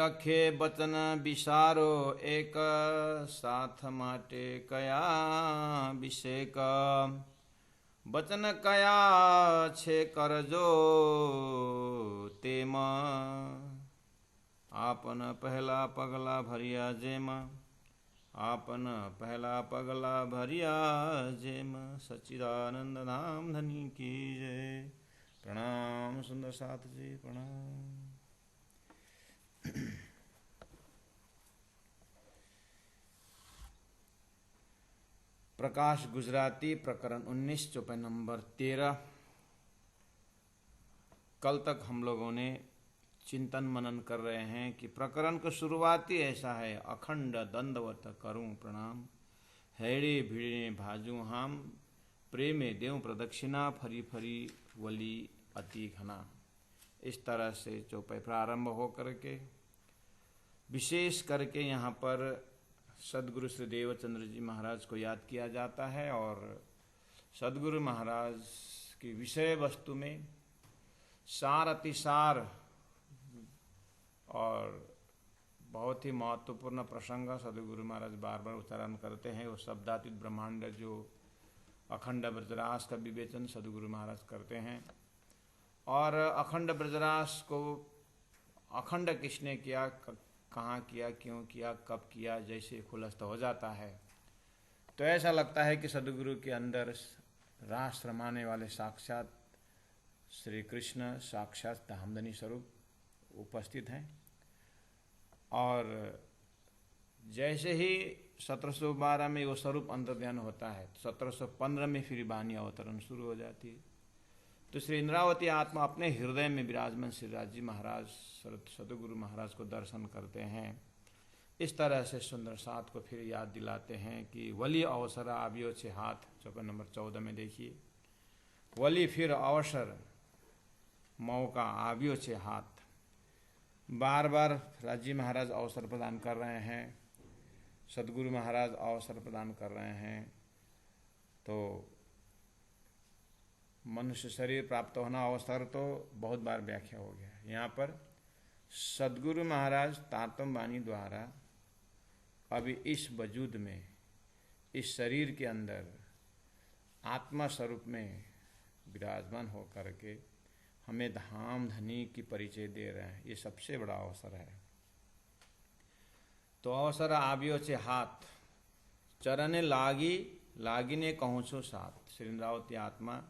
लखे बचन विसारो एक साथ माटे कया विषेक वचन कया छे करजो तेम आपन पहला पगला भरिया जेम आपन पहला पगला भरिया जेम सच्चिदानंद धाम धनी की जय। प्रणाम सुंदर साथ जी, प्रणाम। प्रकाश गुजराती प्रकरण 19 चौपाई नंबर 13। कल तक हम लोगों ने चिंतन मनन कर रहे हैं कि प्रकरण का शुरुआत ही ऐसा है, अखंड दंडवत करूं प्रणाम, हैड़े भिड़े भाजू हम, प्रेमे देव प्रदक्षिणा, फरी फरी वली अति घना। इस तरह से चौपाई प्रारंभ हो करके विशेष करके यहाँ पर सदगुरु श्री देवचंद्र जी महाराज को याद किया जाता है और सदगुरु महाराज की विषय वस्तु में सार अतिसार और बहुत ही महत्वपूर्ण प्रसंग सदगुरु महाराज बार बार उच्चारण करते हैं। वो शब्दातीत ब्रह्मांड जो अखंड ब्रजरास का विवेचन सदगुरु महाराज करते हैं और अखंड ब्रजरास को अखंड किसने किया, कहाँ किया, क्यों किया, कब किया, जैसे खुलस्त हो जाता है तो ऐसा लगता है कि सदगुरु के अंदर रास रमाने वाले साक्षात श्री कृष्ण साक्षात धामधनी स्वरूप उपस्थित हैं। और जैसे ही 1712 में वो स्वरूप अंतर्ध्यान होता है, 1715 में फिर वाणी अवतरण शुरू हो जाती है। तो श्री इंद्रावती आत्मा अपने हृदय में विराजमान श्री राजी महाराज सदगुरु महाराज को दर्शन करते हैं। इस तरह से सुंदर साथ को फिर याद दिलाते हैं कि वली अवसर आवियो छे हाथ, चौपाई नंबर 14 में देखिए, वली फिर अवसर मौका आवियो छे हाथ। बार बार राजी महाराज अवसर प्रदान कर रहे हैं, सदगुरु महाराज अवसर प्रदान कर रहे हैं। तो मनुष्य शरीर प्राप्त होना अवसर तो बहुत बार व्याख्या हो गया। यहाँ पर सदगुरु महाराज तातम वाणी द्वारा अभी इस वजूद में, इस शरीर के अंदर आत्मा स्वरूप में विराजमान हो करके हमें धाम धनी की परिचय दे रहे हैं। ये सबसे बड़ा अवसर है। तो अवसर आवियो छे हाथ, चरणे लागी लागिने कहूँ छो साथ। श्री इंद्रावती आत्मा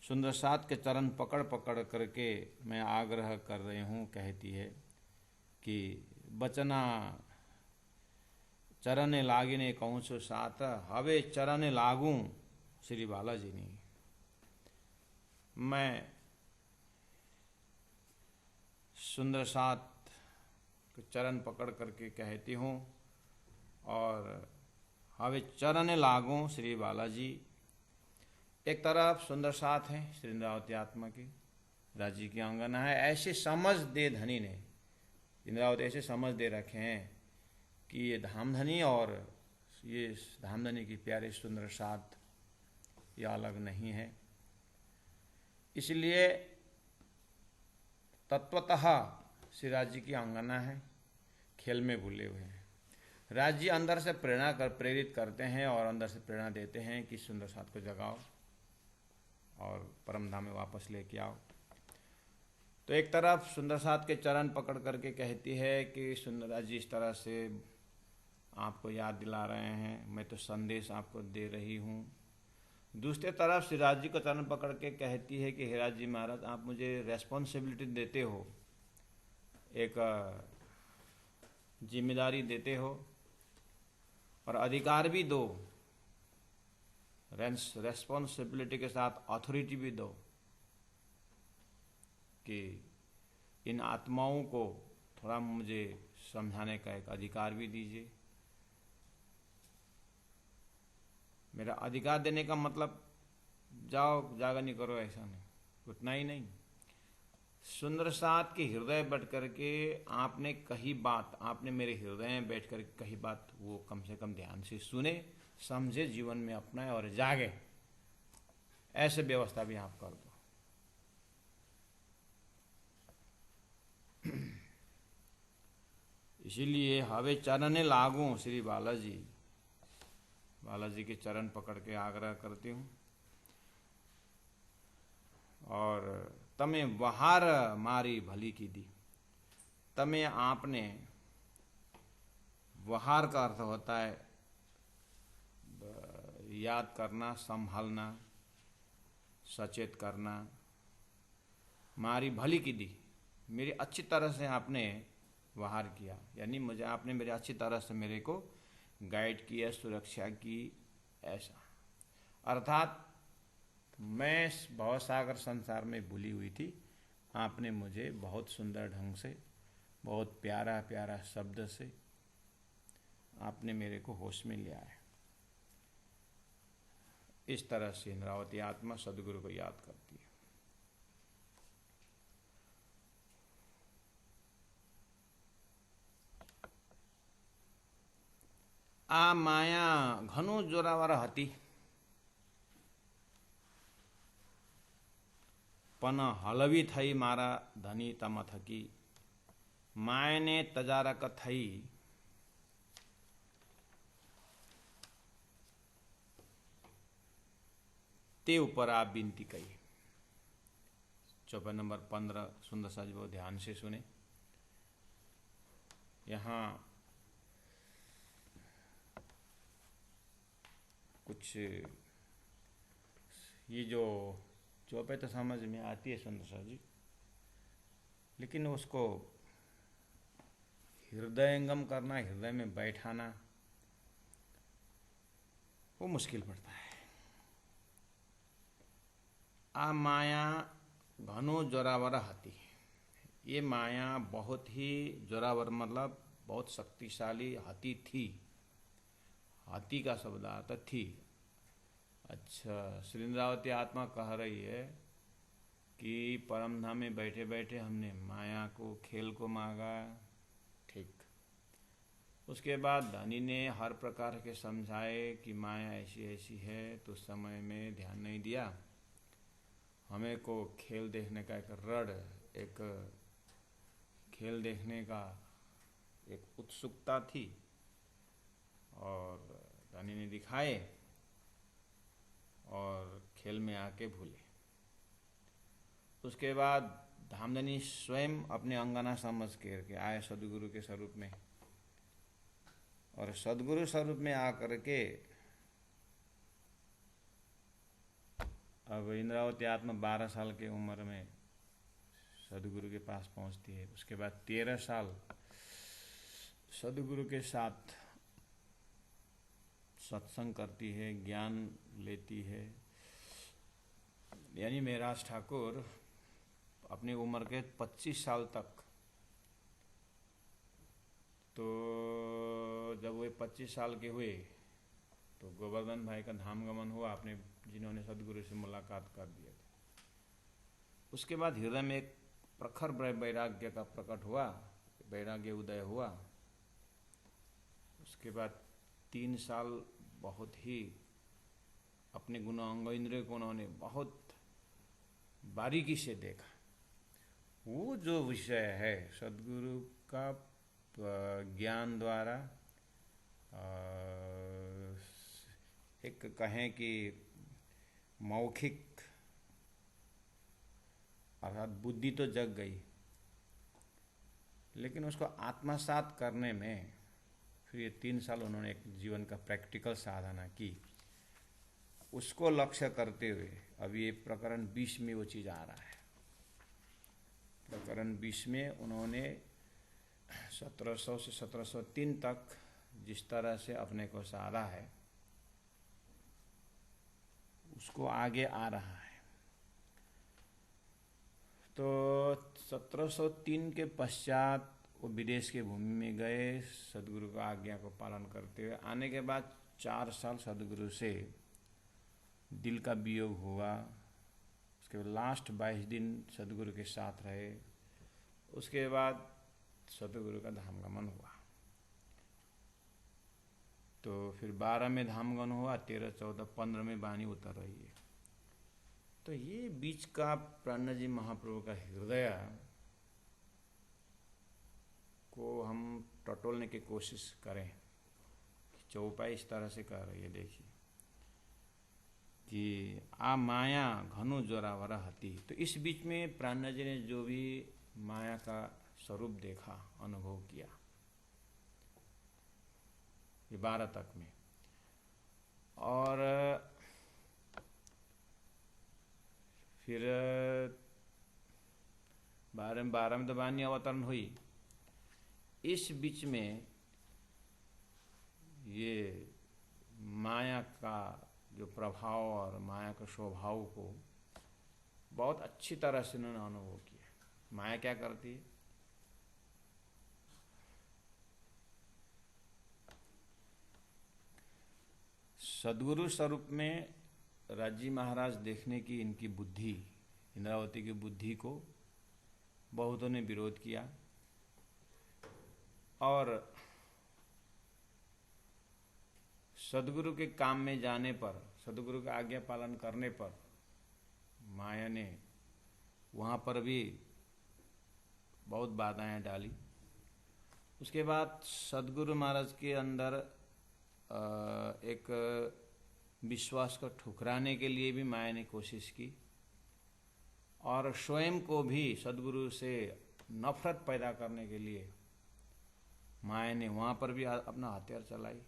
सुंदर साथ के चरण पकड़ पकड़ करके मैं आग्रह कर रही हूँ, कहती है कि बचना चरणे लागिने कहूँ छो साथ, हवे चरणे लागू श्री बालाजी ने। मैं सुंदर साथ के चरण पकड़ करके कहती हूँ और हवे चरण लागू श्री बालाजी। एक तरफ सुंदर साथ है श्री इंद्रावती आत्मा की, राजी की अंगना है। ऐसे समझ दे धनी ने, इंद्रावती ऐसे समझ दे रखे हैं कि ये धामधनी और ये धामधनी की प्यारे सुंदर साथ ये अलग नहीं है। इसलिए तत्वतः श्री राज्य की अंगना है, खेल में भूले हुए हैं। राज्य अंदर से प्रेरित करते हैं और अंदर से प्रेरणा देते हैं कि सुंदर साथ को जगाओ और परम धाम में वापस लेके आओ। तो एक तरफ सुंदर साथ के चरण पकड़ करके कहती है कि सुंदर जी इस तरह से आपको याद दिला रहे हैं, मैं तो संदेश आपको दे रही हूँ। दूसरी तरफ सिराज जी को चरण पकड़ के कहती है कि हिराज जी महाराज आप मुझे रेस्पॉन्सिबिलिटी देते हो, एक जिम्मेदारी देते हो और अधिकार भी दो, रेस्पॉन्सिबिलिटी के साथ अथॉरिटी भी दो कि इन आत्माओं को थोड़ा मुझे समझाने का एक अधिकार भी दीजिए। मेरा अधिकार देने का मतलब जाओ जागरनी करो ऐसा नहीं, उतना ही नहीं। सुंदर साथ के हृदय बैठ करके आपने कही बात, आपने मेरे हृदय में बैठ कर कही बात, वो कम से कम ध्यान से सुने, समझे, जीवन में अपनाए और जागे, ऐसे व्यवस्था भी आप कर दो। इसीलिए हवे चरण लागू श्री बालाजी, बालाजी के चरण पकड़ के आग्रह करती हूँ। और तमे वहार मारी भली की दी, तमे आपने, वहार का अर्थ होता है याद करना, संभालना, सचेत करना। मारी भली की दी, मेरी अच्छी तरह से आपने वहार किया, यानी मुझे आपने मेरे अच्छी तरह से मेरे को गाइड किया, सुरक्षा की, ऐसा। अर्थात मैं भवसागर संसार में भूली हुई थी, आपने मुझे बहुत सुंदर ढंग से, बहुत प्यारा प्यारा शब्द से आपने मेरे को होश में लिया है। इस तरह से इंद्रावती आत्मा सदगुरु को याद करती है। आ माया घणो जोरावर हती, पण हलवी थई मारा धनी तम थकी। मायने तजारक थई, ते ऊपर आप विनती कही। चौपाई नंबर 15 सुंदर सा जी, बहुत ध्यान से सुने। यहाँ कुछ ये जो चौपाई तो समझ में आती है सुंदर सा जी, लेकिन उसको हृदयंगम करना, हृदय में बैठाना, वो मुश्किल पड़ता है। आ माया घनो जोरावर हती, ये माया बहुत ही जोरावर मतलब बहुत शक्तिशाली हती थी। हाथी का शब्द आता थी। अच्छा, श्री इंद्रावती आत्मा कह रही है कि परम धाम में बैठे बैठे हमने माया को, खेल को मांगा, ठीक। उसके बाद धनी ने हर प्रकार के समझाए कि माया ऐसी ऐसी है, तो समय में ध्यान नहीं दिया। हमें को खेल देखने का एक रड़, एक खेल देखने का एक उत्सुकता थी, और धनी ने दिखाए और खेल में आके भूले। उसके बाद धामधनी स्वयं अपने अंगना समझ के आए सदगुरु के स्वरूप में, और सदगुरु स्वरूप में आकर के अब इंद्रावती आत्मा 12 साल की उम्र में सदगुरु के पास पहुंचती है। उसके बाद 13 साल सदगुरु के साथ सत्संग करती है, ज्ञान लेती है। यानी महराज ठाकुर अपनी उम्र के 25 साल तक, तो जब वे 25 साल के हुए तो गोवर्धन भाई का धाम गमन हुआ, आपने जिन्होंने सदगुरु से मुलाकात कर दिया था। उसके बाद हृदय में एक प्रखर वैराग्य का प्रकट हुआ, वैराग्य उदय हुआ। उसके बाद 3 साल बहुत ही अपने गुण अंग इंद्रियों को उन्होंने बहुत बारीकी से देखा। वो जो विषय है सदगुरु का ज्ञान द्वारा, एक कहें कि मौखिक, अर्थात बुद्धि तो जग गई, लेकिन उसको आत्मसात करने में फिर ये 3 साल उन्होंने एक जीवन का प्रैक्टिकल साधना की। उसको लक्ष्य करते हुए अब ये प्रकरण 20 में वो चीज़ आ रहा है। प्रकरण 20 में उन्होंने 1700 से 1703 तक जिस तरह से अपने को साधा है, उसको आगे आ रहा है। तो 1703 के पश्चात वो विदेश के भूमि में गए, सदगुरु का आज्ञा को पालन करते हुए। आने के बाद 4 साल सदगुरु से दिल का वियोग हुआ। उसके बाद लास्ट 22 दिन सदगुरु के साथ रहे। उसके बाद सदगुरु का धाम गमन हुआ। तो फिर 12 में धाम गमन हुआ, 13, 14, 15 में वाणी उतर रही है। तो ये बीच का प्राणजी महाप्रभु का हृदय को हम टटोलने की कोशिश करें। चौपाई इस तरह से कर रही है, देखिए कि आ माया घनु जोरावर हती। तो इस बीच में प्राणनाथ जी ने जो भी माया का स्वरूप देखा, अनुभव किया, ये 12 तक में, और फिर 12 में तो वाणी अवतरण हुई। इस बीच में ये माया का जो प्रभाव और माया के स्वभाव को बहुत अच्छी तरह से उन्होंने अनुभव किया। माया क्या करती है? सद्गुरु स्वरूप में राजी महाराज देखने की इनकी बुद्धि, इंद्रावती की बुद्धि को बहुतों ने विरोध किया, और सद्गुरु के काम में जाने पर, सद्गुरु का आज्ञा पालन करने पर माया ने वहाँ पर भी बहुत बाधाएं डाली। उसके बाद सद्गुरु महाराज के अंदर एक विश्वास को ठुकराने के लिए भी माया ने कोशिश की, और स्वयं को भी सद्गुरु से नफरत पैदा करने के लिए माया ने वहाँ पर भी अपना हथियार चलाई।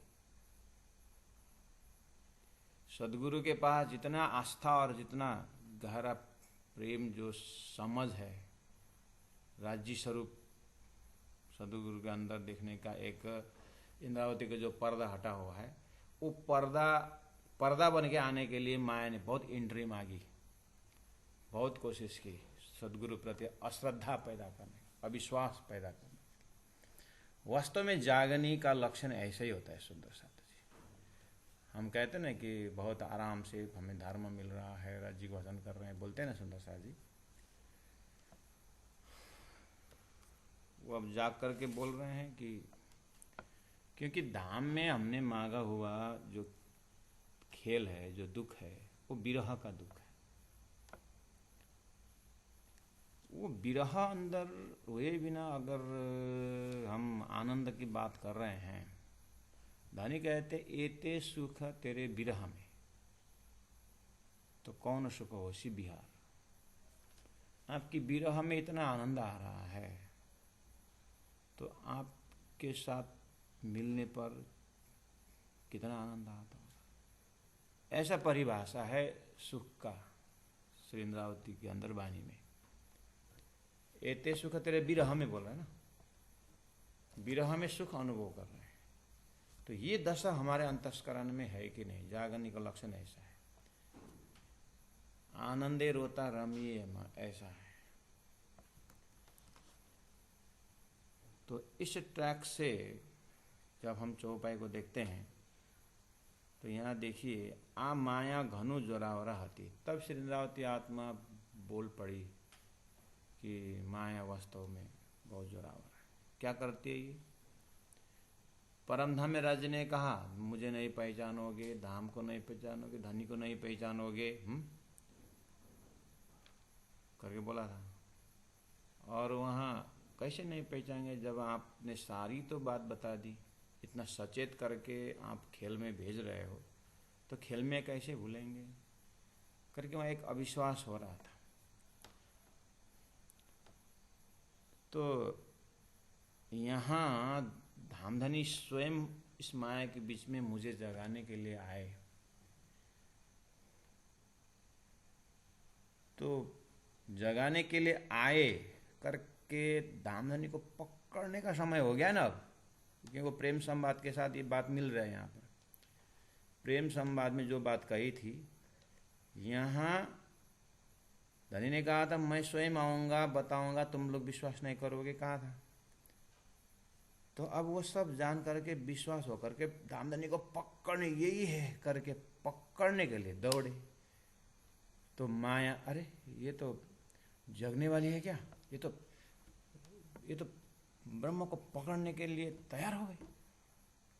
सद्गुरु के पास जितना आस्था और जितना गहरा प्रेम, जो समझ है, राज्य स्वरूप सद्गुरु के अंदर देखने का एक इंद्रावती का जो पर्दा हटा हुआ है, वो पर्दा बन के आने के लिए माया ने बहुत एंट्री मांगी, बहुत कोशिश की सद्गुरु प्रति अश्रद्धा पैदा करने, अविश्वास पैदा करने। वास्तव में जागनी का लक्षण ऐसा ही होता है सुंदर साथ जी। हम कहते हैं ना कि बहुत आराम से हमें धर्म मिल रहा है, राज्य को भजन कर रहे हैं, बोलते हैं ना सुंदर साथ जी। वो अब जाग करके बोल रहे हैं कि क्योंकि धाम में हमने मांगा हुआ जो खेल है, जो दुख है, वो विरह का दुख है। वो विरह अंदर हुए बिना अगर हम आनंद की बात कर रहे हैं, धानी कहते एते सुख तेरे विरह में, तो कौन सुख होशी बिहार। आपकी विरह में इतना आनंद आ रहा है, तो आपके साथ मिलने पर कितना आनंद आता होगा। ऐसा परिभाषा है सुख का श्री इंद्रावती के अंदर वाणी में। एते सुख तेरे विरह में बोल रहे हैं ना, विरह में सुख अनुभव कर रहे हैं। तो ये दशा हमारे अंतस्करण में है कि नहीं? जागरणी का लक्षण ऐसा है, आनंदे रोता रमिए ऐसा है। तो इस ट्रैक से जब हम चौपाई को देखते हैं तो यहाँ देखिए, आ माया घनु जोरावरा हती। तब श्री इंद्रावती आत्मा बोल पड़ी कि माया वास्तव में बहुत जोरावर है। क्या करती है ये? परम धाम में राज्य ने कहा, मुझे नहीं पहचानोगे, धाम को नहीं पहचानोगे, धनी को नहीं पहचानोगे, करके बोला था। और वहाँ कैसे नहीं पहचानेंगे जब आपने सारी तो बात बता दी, इतना सचेत करके आप खेल में भेज रहे हो, तो खेल में कैसे भूलेंगे करके वहाँ एक अविश्वास हो रहा था। तो यहाँ धामधनी स्वयं इस माया के बीच में मुझे जगाने के लिए आए। तो जगाने के लिए आए करके धामधनी को पकड़ने का समय हो गया ना अब, क्योंकि वो प्रेम संवाद के साथ ये बात मिल रहा है। यहाँ पर प्रेम संवाद में जो बात कही थी, यहाँ धनी ने कहा था मैं स्वयं आऊँगा, बताऊँगा, तुम लोग विश्वास नहीं करोगे, कहा था। तो अब वो सब जान करके विश्वास हो करके धामधनी को पकड़ने, यही है करके पकड़ने के लिए दौड़े। तो माया, अरे ये तो जगने वाली है क्या, ये तो ब्रह्म को पकड़ने के लिए तैयार हो गई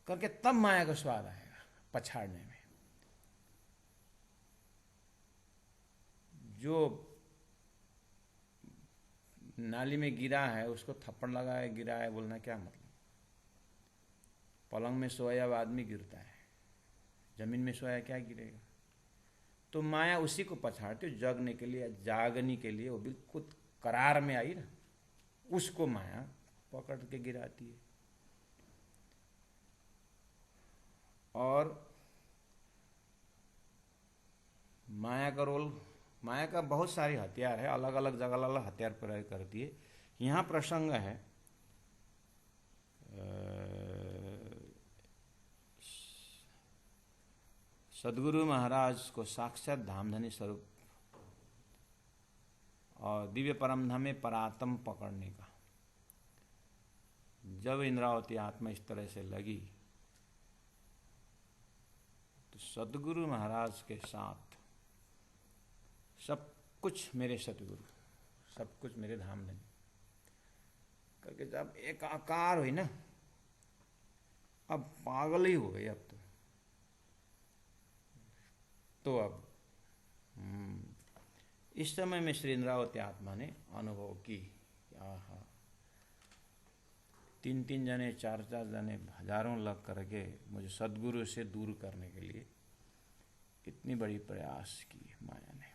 करके, तब माया का स्वाद आएगा पछाड़ने में। जो नाली में गिरा है उसको थप्पड़ लगा है, गिरा है बोलना क्या मतलब? पलंग में सोया हुआ आदमी गिरता है, जमीन में सोया क्या गिरेगा? तो माया उसी को पछाड़ती है, जगने के लिए, जागने के लिए वो बिल्कुल करार में आई ना, उसको माया पकड़ के गिराती है। और माया का रोल, माया का बहुत सारे हथियार है, अलग अलग जगह अलग हथियार प्रयोग करती है। यहाँ प्रसंग है सदगुरु महाराज को साक्षात धामधनी स्वरूप और दिव्य परमधाम में परात्म पकड़ने का। जब इंद्रावती आत्मा इस तरह से लगी तो सदगुरु महाराज के साथ सब कुछ मेरे सतगुरु, सब कुछ मेरे धामधनी करके जब एक आकार हुई ना, अब पागल ही हो गई अब तो अब इस समय में श्री इंद्रावती आत्मा ने अनुभव की, आहा 3-3 जने 4-4 जने हजारों लग करके मुझे सदगुरु से दूर करने के लिए इतनी बड़ी प्रयास की माया ने।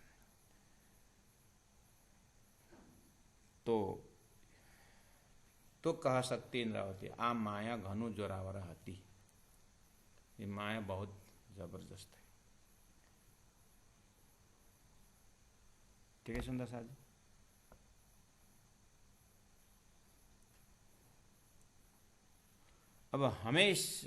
तो कह सकती इंद्रावती, आ माया घनु जोरावर हती, ये माया बहुत जबरदस्त है। ठीक है सुंदर साहब जी। अब हमें इस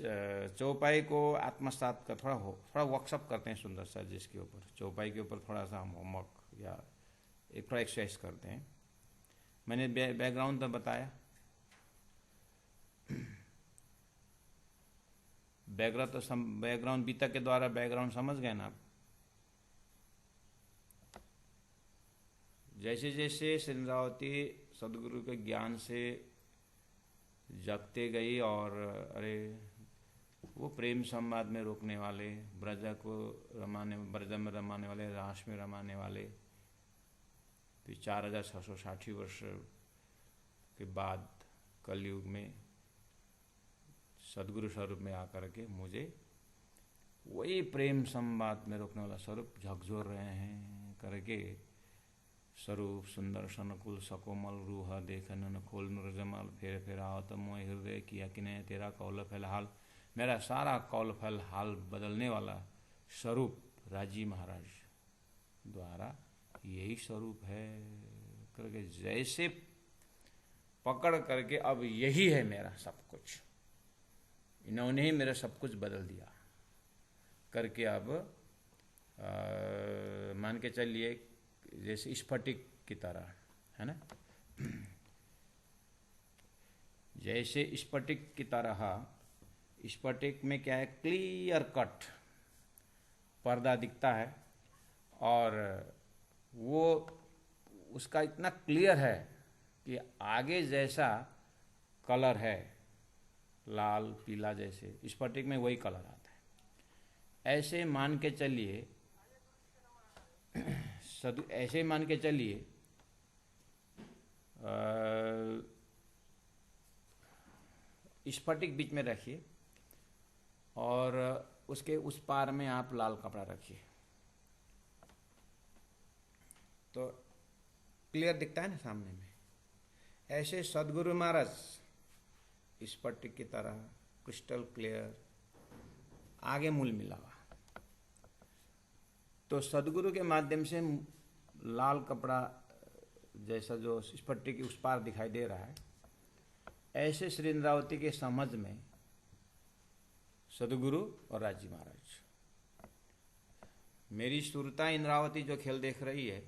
चौपाई को आत्मसात का थोड़ा वर्कशॉप करते हैं सुंदर साहब जी, इसके ऊपर, चौपाई के ऊपर थोड़ा सा हम होमवर्क या एक थोड़ा एक्सरसाइज करते हैं। मैंने बैकग्राउंड तो बताया, बैकग्राउंड बीता के द्वारा बैकग्राउंड समझ गए ना आप। जैसे जैसे इंद्रावती सदगुरु के ज्ञान से जगते गई और अरे वो प्रेम संवाद में रोकने वाले, ब्रज में रमाने वाले, रास में रमाने वाले, फिर 4660 वर्ष के बाद कलयुग में सदगुरु स्वरूप में आकर के मुझे वही प्रेम संवाद में रोकने वाला स्वरूप झकझोर रहे हैं करके, स्वरूप सुंदर सनकुल सकोमल रूह देखन न खोल नूर जमाल, फेर आवत मोह हृदय किया कि नहीं तेरा कौल फैल हाल, मेरा सारा कौल फैल हाल बदलने वाला स्वरूप राजी महाराज द्वारा यही स्वरूप है करके, जैसे पकड़ करके अब यही है मेरा सब कुछ, इन्होंने ही मेरा सब कुछ बदल दिया करके, अब मान के चलिए जैसे स्फटिक की तरह है ना, जैसे स्फटिक की तरह, स्फटिक में क्या है, क्लियर कट पर्दा दिखता है और वो उसका इतना क्लियर है कि आगे जैसा कलर है लाल पीला, जैसे स्फटिक में वही कलर आता है। ऐसे मान के चलिए ऐसे मान के चलिए स्फटिक बीच में रखिए और उसके उस पार में आप लाल कपड़ा रखिए तो क्लियर दिखता है ना सामने में। ऐसे सदगुरु महाराज स्फटिक की तरह क्रिस्टल क्लियर, आगे मूल मिला हुआ। तो सदगुरु के माध्यम से लाल कपड़ा जैसा जो स्फटिक के उस पार दिखाई दे रहा है, ऐसे श्री इंद्रावती के समझ में सदगुरु और राजी महाराज, मेरी सुरता इंद्रावती जो खेल देख रही है,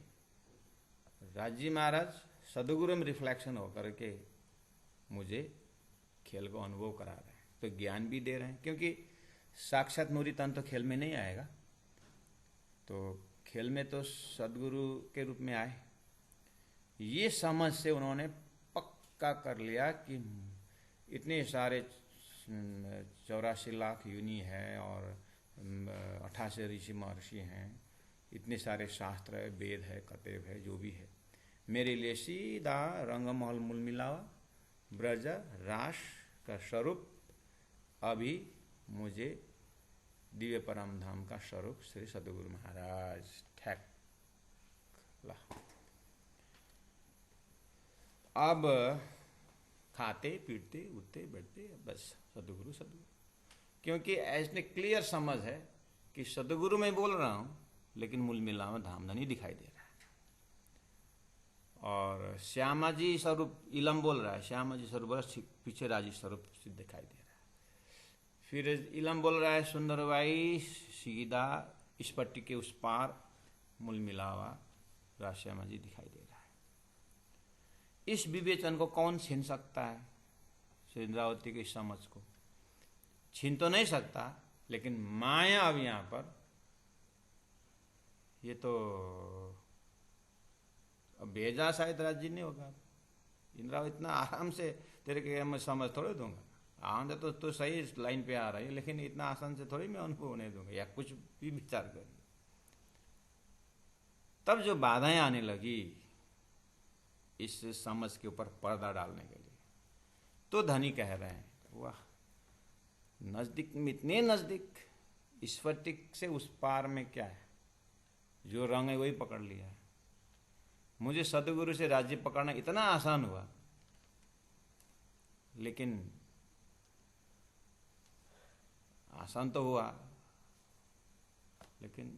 राजी महाराज सदगुरु में रिफ्लेक्शन होकर के मुझे खेल को अनुभव करा रहे हैं। तो ज्ञान भी दे रहे हैं, क्योंकि साक्षात नूरी तन तो खेल में नहीं आएगा, तो खेल में तो सदगुरु के रूप में आए। ये समझ से उन्होंने पक्का कर लिया कि इतने सारे 84 लाख योनि है और 88 ऋषि महर्षि हैं, इतने सारे शास्त्र है, वेद है, कतेब है, जो भी है, मेरे लिए सीधा रंगमहल मूल मिलावा, ब्रज रास का स्वरूप अभी मुझे दिव्य परम धाम का स्वरूप श्री सद्गुरु महाराज ठैक ला। अब खाते पीटते उठते बैठते बस सद्गुरु सद्गुरु, क्योंकि ऐसे क्लियर समझ है कि सद्गुरु मैं बोल रहा हूं लेकिन मूल मिलावा धाम धनी दिखाई दे रहा है। और श्यामा जी स्वरूप इलम बोल रहा है, श्यामा जी स्वरूप पीछे राजी स्वरूप दिखाई दे रहा है। फिर इलम बोल रहा है सुंदरबाई सीधा इस पट्टी के उस पार मूल मिलावा राश्यामा जी दिखाई दे रहा है। इस विवेचन को कौन छीन सकता है? श्री इंद्रावती की समझ को छीन तो नहीं सकता, लेकिन माया अब यहां पर ये तो अब भेजा शायद राज जी नहीं होगा। इंद्रावती इतना आराम से तेरे के मैं समझ थोड़े दूंगा, आनंद तो सही लाइन पे आ रही है, लेकिन इतना आसान से थोड़ी मैं अनुभव होने दूंगा, या कुछ भी विचार कर। तब जो बाधाएं आने लगी इस समझ के ऊपर पर्दा डालने के लिए, तो धनी कह रहे हैं वाह नजदीक में, इतने नजदीक, स्फटिक से उस पार में क्या है, जो रंग है वही पकड़ लिया है। मुझे सद्गुरु से राज्य पकड़ना इतना आसान हुआ, लेकिन आसान तो हुआ, लेकिन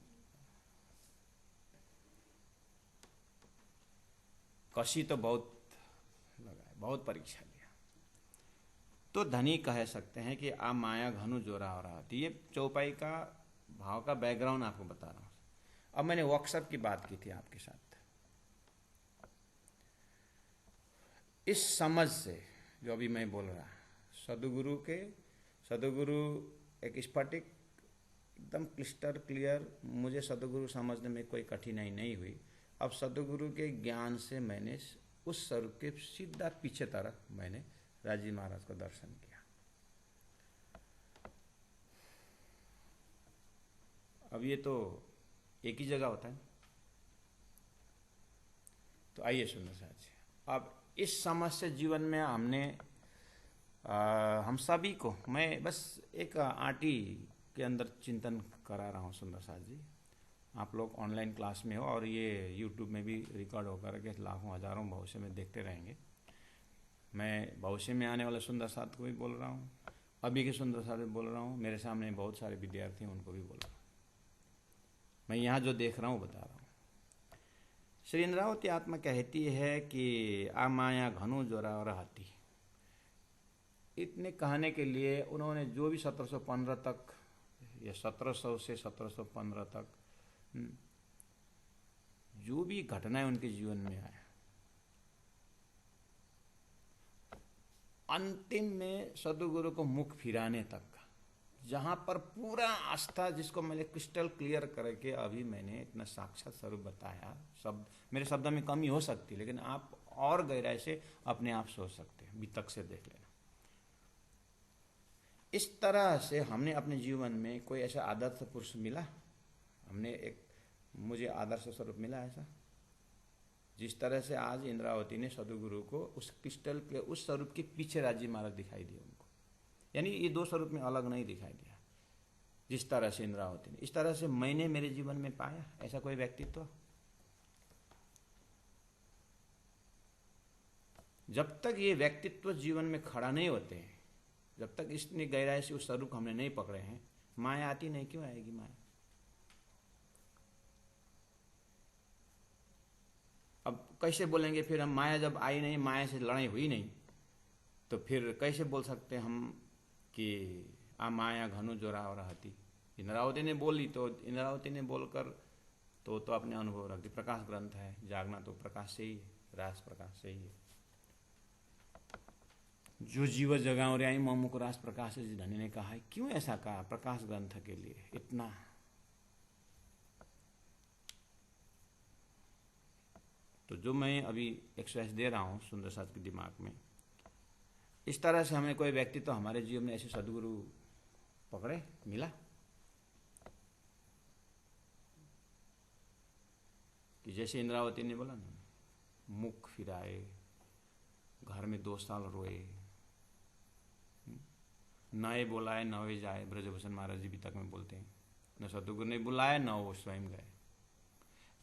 कशी तो बहुत लगा, बहुत परीक्षा लिया। तो धनी कह सकते हैं कि आ माया घनु जोरा हो रहा थी। ये चौपाई का भाव का बैकग्राउंड आपको बता रहा हूं। अब मैंने वर्कशॉप की बात की थी आपके साथ। इस समझ से जो अभी मैं बोल रहा, सद्गुरु एक स्फटिक एकदम क्लिस्टर क्लियर, मुझे सद्गुरु समझने में कोई कठिनाई नहीं हुई। अब सद्गुरु के ज्ञान से मैंने उस स्वरूप के सीधा पीछे तरफ मैंने राजी महाराज का दर्शन किया। अब ये तो एक ही जगह होता है, तो आइए सुनो साथी। अब इस समझ से जीवन में हमने हम सभी को, मैं बस एक आंटी के अंदर चिंतन करा रहा हूँ सुंदर साथ जी। आप लोग ऑनलाइन क्लास में हो और ये यूट्यूब में भी रिकॉर्ड होकर के लाखों हजारों भविष्य में देखते रहेंगे। मैं भविष्य में आने वाले सुंदर साथ को भी बोल रहा हूँ, अभी के सुंदर साथ भी बोल रहा हूँ, मेरे सामने बहुत सारे विद्यार्थी हैं उनको भी बोल रहा हूँ। मैं यहाँ जो देख रहा हूँ बता रहा हूँ। श्री इंद्रावती आत्मा कहती है कि आ माया घनु जोरा और हाथी। इतने कहने के लिए उन्होंने जो भी 1715 तक या 1700 से 1715 तक जो भी घटनाएं उनके जीवन में आया, अंतिम में सद्गुरु को मुख फिराने तक, जहां पर पूरा आस्था, जिसको मैंने क्रिस्टल क्लियर करके अभी मैंने इतना साक्षात स्वरूप बताया, शब्द मेरे शब्द में कमी हो सकती, लेकिन आप और गहराई से अपने आप सोच सकते हैं, वितक से देख लेना। इस तरह से हमने अपने जीवन में कोई ऐसा आदर्श पुरुष मिला, हमने एक मुझे आदर्श स्वरूप मिला ऐसा, जिस तरह से आज इंद्रावती ने सद्गुरु को उस क्रिस्टल के उस स्वरूप के पीछे राजी महाराज दिखाई दिया उनको, यानी ये दो स्वरूप में अलग नहीं दिखाई दिया। जिस तरह से इंद्रावती ने, इस तरह से मैंने मेरे जीवन में पाया ऐसा कोई व्यक्तित्व। जब तक ये व्यक्तित्व जीवन में खड़ा नहीं होते हैं, जब तक इतनी गहराई से उस स्वरूप हमने नहीं पकड़े हैं, माया आती नहीं। क्यों आएगी माया? अब कैसे बोलेंगे फिर हम, माया जब आई नहीं, माया से लड़ाई हुई नहीं, तो फिर कैसे बोल सकते हम कि आ माया घनु जोरा और रहती। इंद्रावती ने बोली तो इंद्रावती ने बोलकर तो अपने अनुभव रख दी। प्रकाश ग्रंथ है, जागना तो प्रकाश से ही है, रास प्रकाश से ही है। जो जीव जगाओ रे आई ममुक रास प्रकाश, धनी ने कहा है। क्यों ऐसा कहा? प्रकाश ग्रंथ के लिए इतना। तो जो मैं अभी एक्सरसाइज दे रहा हूं सुंदर साथ के दिमाग में, इस तरह से हमें कोई व्यक्ति तो हमारे जीवन में ऐसे सद्गुरु पकड़े मिला कि जैसे इंद्रावती ने बोला ना, मुख फिराए, घर में 2 साल रोए, नए बुलाए नए जाए, ब्रजभूषण महाराज जी वितक में बोलते हैं। न सतगुरु ने बुलाया न वो स्वयं गए।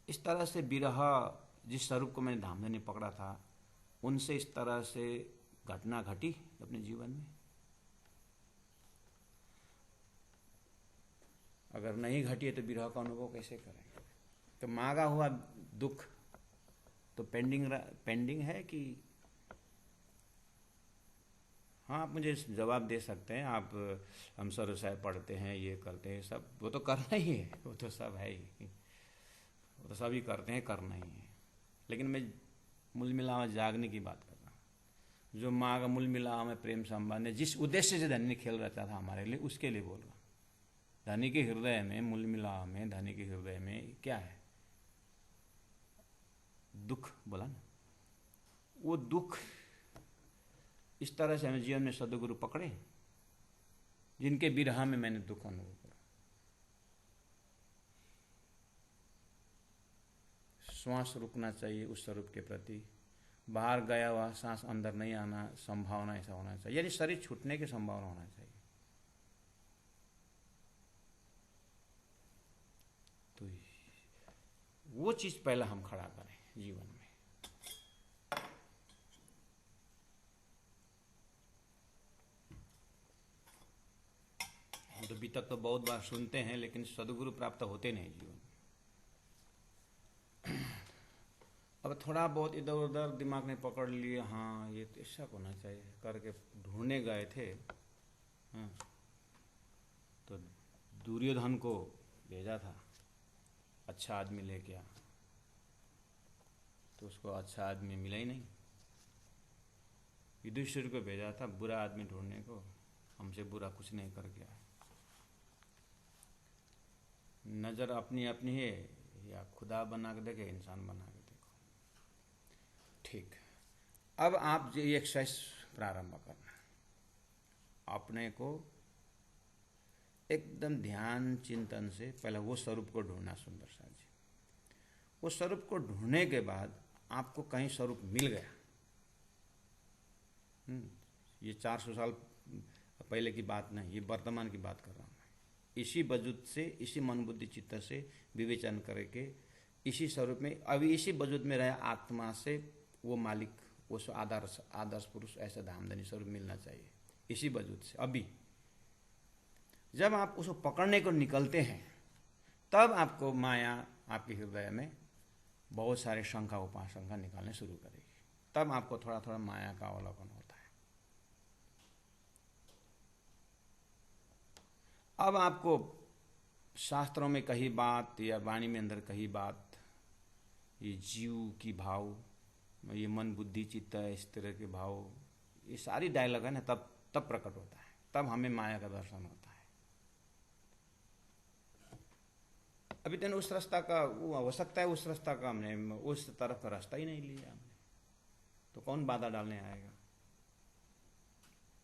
इस तरह से विरह, जिस स्वरूप को मैंने धामधनी पकड़ा था, उनसे इस तरह से घटना घटी अपने जीवन में। अगर नहीं घटी है तो विरह का अनुभव कैसे करेंगे? तो मांगा हुआ दुख तो पेंडिंग है कि? हाँ, आप मुझे जवाब दे सकते हैं। आप हम सरसाई पढ़ते हैं, ये करते हैं, सब वो तो करना ही है, वो तो सब है ही, वो तो सभी करते हैं, करना ही है। लेकिन मैं मूल मिलावा जागने की बात कर रहा हूँ। जो माँ का मूल मिलावा में प्रेम संबंध है, जिस उद्देश्य से धनी खेल रहा था हमारे लिए, उसके लिए बोल रहा हूँ। धनी के हृदय में, मूल मिलावा में, धनी के हृदय में क्या है? दुख बोला ना। वो दुख इस तरह से हमें जीवन में सदगुरु पकड़े, जिनके विरह में मैंने दुख अनुभव करा। श्वास रुकना चाहिए उस स्वरूप के प्रति, बाहर गया हुआ सांस अंदर नहीं आना, संभावना ऐसा होना चाहिए, यानी शरीर छूटने की संभावना होना चाहिए। तो वो चीज पहला हम खड़ा करें जीवन में। तो अभी तक तो बहुत बार सुनते हैं, लेकिन सदगुरु प्राप्त होते नहीं जीवन। अब थोड़ा बहुत इधर उधर दिमाग ने पकड़ लिए, हाँ ये तो ऐसा होना चाहिए करके ढूंढने गए थे। हाँ, तो दुर्योधन को भेजा था, अच्छा आदमी लेके आ, तो उसको अच्छा आदमी मिला ही नहीं। युधिष्ठिर को भेजा था बुरा आदमी ढूंढने को, हमसे बुरा कुछ नहीं कर गया। नज़र अपनी अपनी है, या खुदा बना के देखे, इंसान बना के देखो। ठीक, अब आप ये एक्सरसाइज प्रारंभ करना, अपने को एकदम ध्यान चिंतन से पहले वो स्वरूप को ढूंढना। सुंदर सा जी, वो स्वरूप को ढूंढने के बाद आपको कहीं स्वरूप मिल गया, ये 400 साल पहले की बात नहीं, ये वर्तमान की बात कर रहा हूँ। इसी वजूद से, इसी मन बुद्धि चित्त से विवेचन करके, इसी स्वरूप में, अभी इसी वजूद में रहे आत्मा से वो मालिक, वो आदर्श पुरुष, ऐसा धामधनी स्वरूप मिलना चाहिए इसी वजूद से। अभी जब आप उसको पकड़ने को निकलते हैं, तब आपको माया आपके हृदय में बहुत सारे शंका उपाशंका निकालने शुरू करेगी। तब आपको थोड़ा थोड़ा माया का अवलोकन होता है। अब आपको शास्त्रों में कही बात या वाणी में अंदर कही बात, ये जीव की भाव, ये मन बुद्धि चित्त, इस तरह के भाव, ये सारी डायलॉग है ना, तब प्रकट होता है, तब हमें माया का दर्शन होता है। अभी तक उस रास्ता का वो हो सकता है, उस रास्ता का हमने उस तरफ का रास्ता ही नहीं लिया हमने, तो कौन बाधा डालने आएगा?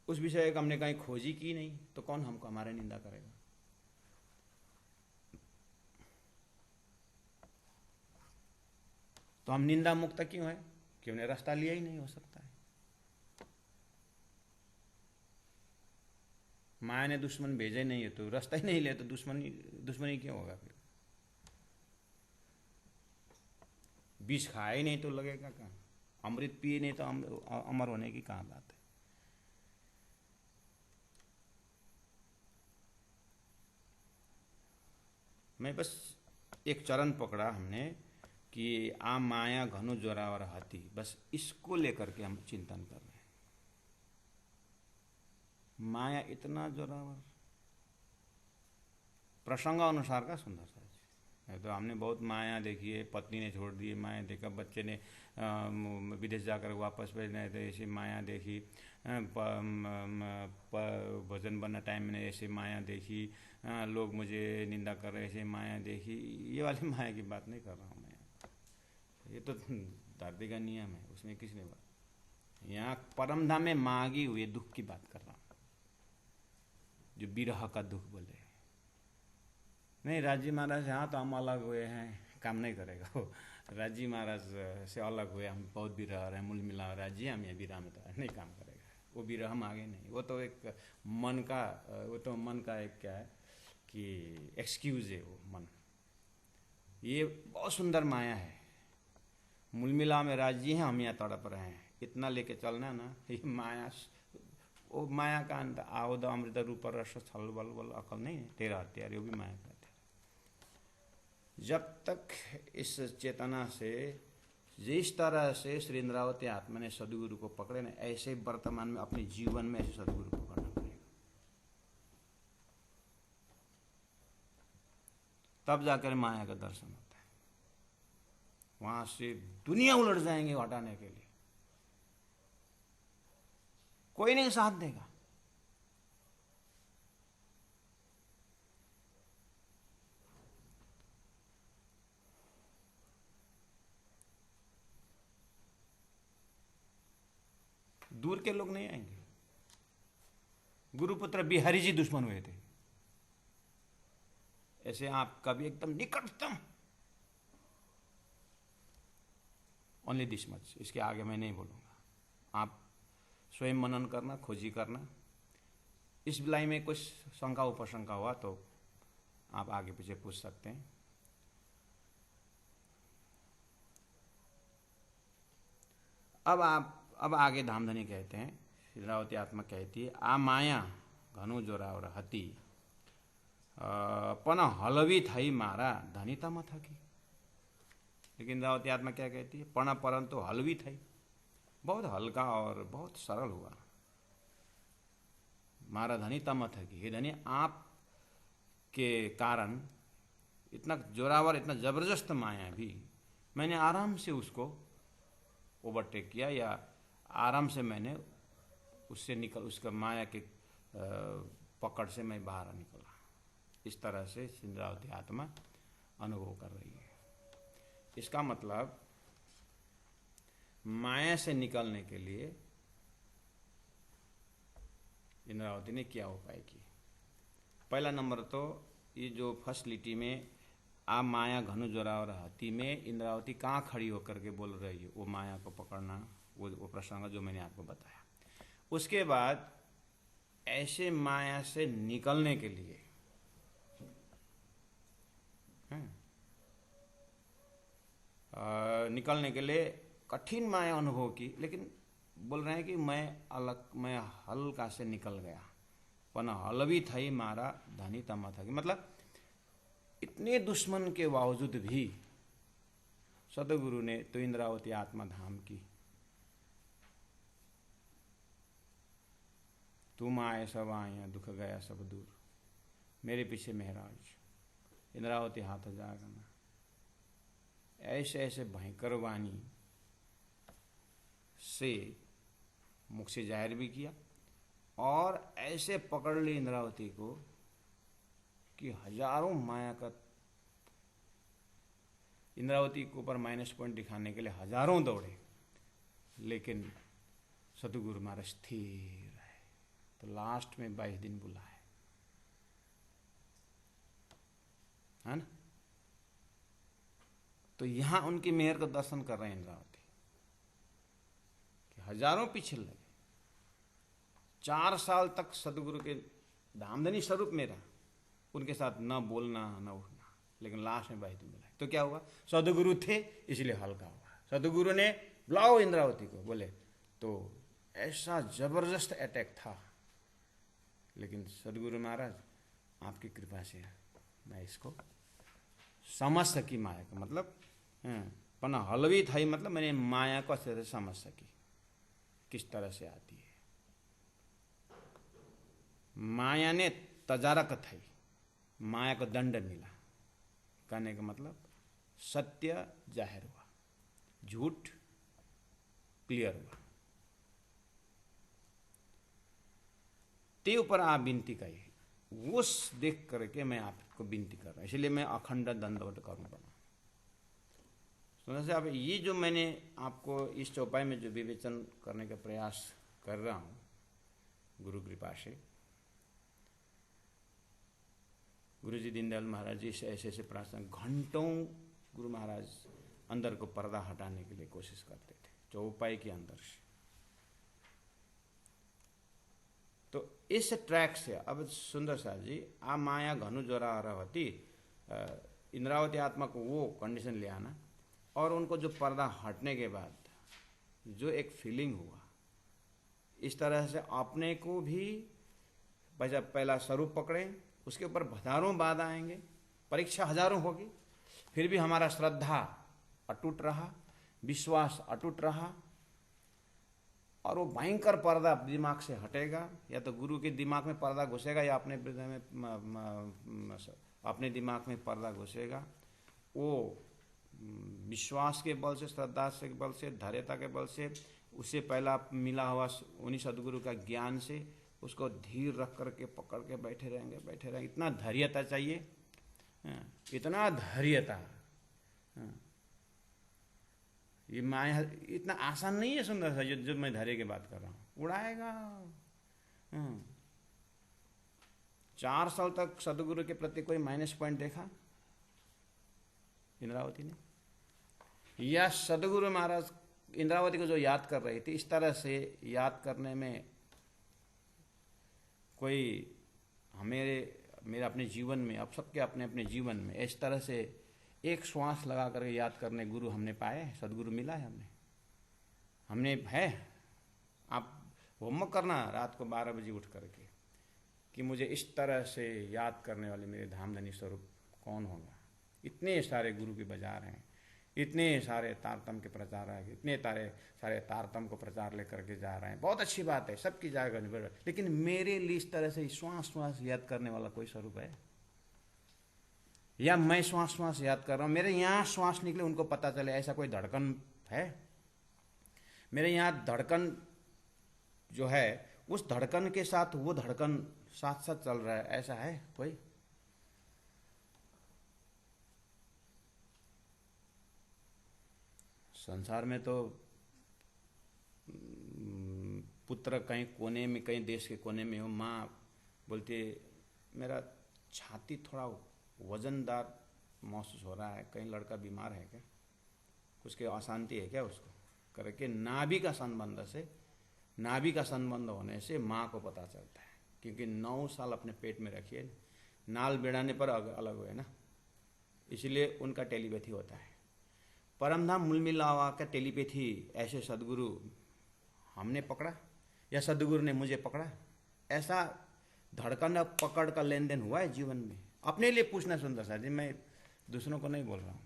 उस विषय का हमने कहीं खोजी की नहीं, तो कौन हमको हमारे निंदा करेगा? तो हम निंदा मुक्त क्यों है? कि हमने रास्ता लिया ही नहीं। हो सकता है माया ने दुश्मन भेजे नहीं है, तो रास्ता ही नहीं लिया, तो दुश्मनी क्यों होगा? फिर विष खाए ही नहीं तो लगेगा कहाँ? अमृत पिए नहीं तो अमर होने की कहाँ बात है? मैं बस एक चरण पकड़ा हमने कि आ माया घनु जोरावर हाथी, बस इसको लेकर के हम चिंतन कर रहे हैं। माया इतना जोरावर, प्रसंग अनुसार का सुंदर सा है। तो हमने बहुत माया देखी है, पत्नी ने छोड़ दी, माया देखा, बच्चे ने विदेश जाकर वापस भेजने थे, ऐसी माया देखी, भोजन बनना टाइम में ऐसे माया देखी, लोग मुझे निंदा कर रहे, ऐसे माया देखी। ये वाली माया की बात नहीं कर रहा हूँ मैं, ये तो धरती का नियम है, उसमें किसने बात। यहाँ परमधाम में मांगी हुए दुख की बात कर रहा हूँ, जो विरह का दुख बोले। नहीं राजी महाराज, यहाँ तो हम अलग हुए हैं, काम नहीं करेगा वो। राज जी महाराज से अलग हुए, हम बहुत विरह रहे हैं, मूल मिला राज जी हम ये विरह में तो नहीं काम करेगा वो विरह, हम आगे नहीं। वो तो एक मन का, वो तो मन का एक क्या है कि एक्सक्यूज है वो मन। ये बहुत सुंदर माया है। मूल मिला में राज जी हैं, हम यहाँ तड़प रहे हैं, इतना लेके चलना ना, ये माया। वो माया का अंत आओ द अमृत रूप रस छल बल बल अकल नहीं है, तेरा हत्यार, वो भी माया का हत्यार। जब तक इस चेतना से जिस तरह से श्री इंद्रावती आत्मा ने सदगुरु को पकड़े ना, ऐसे वर्तमान में अपने जीवन में ऐसे सदगुरु को पकड़ना पड़ेगा, तब जाकर माया का दर्शन होता है। वहां से दुनिया उलट जाएंगे हटाने के लिए, कोई नहीं साथ देगा। दूर के लोग नहीं आएंगे। गुरुपुत्र बिहारी जी दुश्मन हुए थे, ऐसे आप कभी एकदम निकटतम, ओनली दिस मच, इसके आगे मैं नहीं बोलूंगा। आप स्वयं मनन करना, खोजी करना। इस बिलाई में कुछ शंका उपशंका हुआ तो आप आगे पीछे पूछ सकते हैं। अब आगे धामधनी कहते हैं, इंद्रावती आत्मा कहती है, आ माया घनु जोरावर हती पण हलवी थई मारा धनिता म थकी। लेकिन इंद्रावती आत्मा क्या कहती है, पण परंतु हलवी थई, बहुत हल्का और बहुत सरल हुआ। मारा धनिता म थकी, हे धनी आप के कारण इतना जोरावर, इतना जबरदस्त माया भी मैंने आराम से उसको ओवरटेक किया, या आराम से मैंने उससे निकल, उसका माया के पकड़ से मैं बाहर निकला। इस तरह से इंद्रावती आत्मा अनुभव कर रही है। इसका मतलब माया से निकलने के लिए इंद्रावती ने क्या उपाय किए। पहला नंबर तो ये जो फर्स्ट लिटी में आ माया घनु जोरा और हाथी में इंद्रावती कहाँ खड़ी होकर के बोल रही है, वो माया को पकड़ना, वो प्रसंग जो मैंने आपको बताया। उसके बाद ऐसे माया से निकलने के लिए निकलने के लिए कठिन माया अनुभव की, लेकिन बोल रहे हैं कि मैं हल्का से निकल गया। पन हलवी थई मारा धनी तमा था, मतलब इतने दुश्मन के बावजूद भी सदगुरु ने तो इंद्रावती आत्मा धाम की। तुम आए सब आए, दुख गया सब दूर, मेरे पीछे महराज इंद्रावती हाथ जागना। ऐसे ऐसे भयंकर वाणी से मुख से जाहिर भी किया, और ऐसे पकड़ ली इंद्रावती को कि हजारों माया का, इंद्रावती के ऊपर माइनस पॉइंट दिखाने के लिए हजारों दौड़े, लेकिन सतगुरु महाराज स्थिर है। तो लास्ट में 22 दिन बुलाए, है ना। तो यहां उनकी मेहर का दर्शन कर रहे हैं इंद्रावती, कि हजारों पीछे लगे। 4 साल तक सदगुरु के धामधनी स्वरूप में रहा, उनके साथ न बोलना न उठना, लेकिन लास्ट में 22 दिन बुलाए। तो क्या हुआ, सदगुरु थे इसलिए हल्का हुआ। सदगुरु ने बुलाओ इंद्रावती को बोले, तो ऐसा जबरदस्त अटैक था, लेकिन सदगुरु महाराज आपकी कृपा से मैं इसको समझ सकी। माया का मतलब पन हलवी थी, मतलब मैंने माया को अच्छे से समझ सकी किस तरह से आती है। माया ने तजारक थी, माया को दंड मिला। कहने का मतलब सत्य जाहिर हुआ, झूठ क्लियर हुआ। ते ऊपर आप विनती कही, उस देख करके मैं आपको विनती कर रहा हूं, इसलिए मैं अखंड दंडवत करूंगा। से आप ये जो मैंने आपको इस चौपाई में जो विवेचन करने का प्रयास कर रहा हूं गुरु कृपा से, गुरु जी दीनदयाल महाराज जी से ऐसे ऐसे प्रार्थना, घंटों गुरु महाराज अंदर को पर्दा हटाने के लिए कोशिश करते थे, चौपाई के अंदर से। तो इस ट्रैक से अब सुंदर साहब जी, आ माया घनु ज्वरा रहती, इंद्रावती आत्मा को वो कंडीशन ले आना, और उनको जो पर्दा हटने के बाद जो एक फीलिंग हुआ, इस तरह से अपने को भी पहला स्वरूप पकड़े, उसके ऊपर हजारों बाधा आएंगे, परीक्षा हजारों होगी, फिर भी हमारा श्रद्धा अटूट रहा, विश्वास अटूट रहा, और वो भयंकर पर्दा दिमाग से हटेगा। या तो गुरु के दिमाग में पर्दा घुसेगा या अपने अपने दिमाग में पर्दा घुसेगा। वो विश्वास के बल से, श्रद्धा के बल से, धैर्यता के बल से, उससे पहला मिला हुआ उन्हीं सदगुरु का ज्ञान से उसको धीर रख करके पकड़ के बैठे रहेंगे। इतना धैर्यता चाहिए, इतना धैर्यता। ये माया इतना आसान नहीं है सुंदर सा, जो मैं धैर्य की बात कर रहा हूँ, उड़ाएगा। 4 साल तक सदगुरु के प्रति कोई माइनस पॉइंट देखा इंद्रावती ने? या सदगुरु महाराज इंद्रावती को जो याद कर रही थी, इस तरह से याद करने में कोई मेरे अपने जीवन में, अब सबके अपने अपने जीवन में इस तरह से एक श्वास लगा करके याद करने गुरु हमने पाए, सदगुरु मिला है हमने है। आप होमवर्क करना रात को 12 बजे उठ करके कि मुझे इस तरह से याद करने वाले मेरे धामधनी स्वरूप कौन होगा। इतने सारे गुरु के बाजार हैं, इतने सारे तारतम के प्रचारक, इतने सारे तारतम को प्रचार लेकर के जा रहे हैं। बहुत अच्छी बात है, सबकी जाएगा, लेकिन मेरे लिए इस तरह से श्वास श्वास याद करने वाला कोई स्वरूप है? या मैं श्वास श्वास याद कर रहा हूँ, मेरे यहाँ श्वास निकले उनको पता चले, ऐसा कोई धड़कन है? मेरे यहाँ धड़कन जो है, उस धड़कन के साथ वो धड़कन साथ साथ चल रहा है, ऐसा है कोई? संसार में तो पुत्र कहीं कोने में, कहीं देश के कोने में हो, माँ बोलती है मेरा छाती थोड़ा वजनदार महसूस हो रहा है, कहीं लड़का बीमार है क्या, उसके अशांति है क्या, उसको करके नाभि का संबंध होने से माँ को पता चलता है। क्योंकि 9 साल अपने पेट में रखिए, नाल बेड़ाने पर अलग हुए ना, इसलिए उनका टेलीपैथी होता है। परमधाम मूलमिलावा का टेलीपैथी ऐसे सदगुरु हमने पकड़ा या सदगुरु ने मुझे पकड़ा, ऐसा धड़कन पकड़ का लेन देन हुआ है जीवन में। अपने लिए पूछना सुंदर सा जी, मैं दूसरों को नहीं बोल रहा हूं।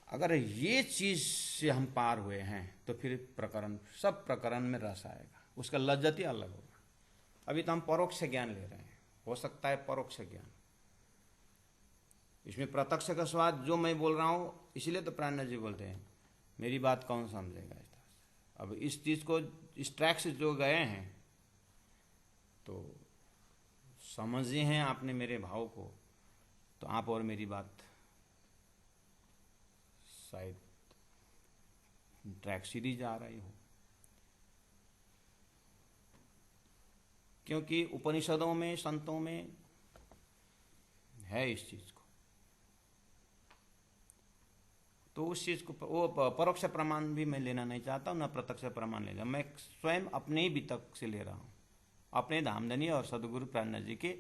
अगर ये चीज से हम पार हुए हैं तो फिर सब प्रकरण में रस आएगा, उसका लज्जत ही अलग होगा। अभी तो हम परोक्ष ज्ञान ले रहे हैं, हो सकता है परोक्ष ज्ञान, इसमें प्रत्यक्ष का स्वाद जो मैं बोल रहा हूं, इसलिए तो प्राणनाथ जी बोलते हैं मेरी बात कौन समझेगा। अब इस चीज को, इस ट्रैक से जो गए हैं तो समझे हैं आपने मेरे भाव को, तो आप और मेरी बात शायद ट्रैक सीधी जा रही हो। क्योंकि उपनिषदों में, संतों में है इस चीज को, तो उस चीज को वो परोक्ष प्रमाण भी मैं लेना नहीं चाहता हूं, न प्रत्यक्ष प्रमाण लेना। मैं स्वयं अपने ही वितक से ले रहा हूं, अपने धामधनी और सदगुरु प्राणनाथ जी के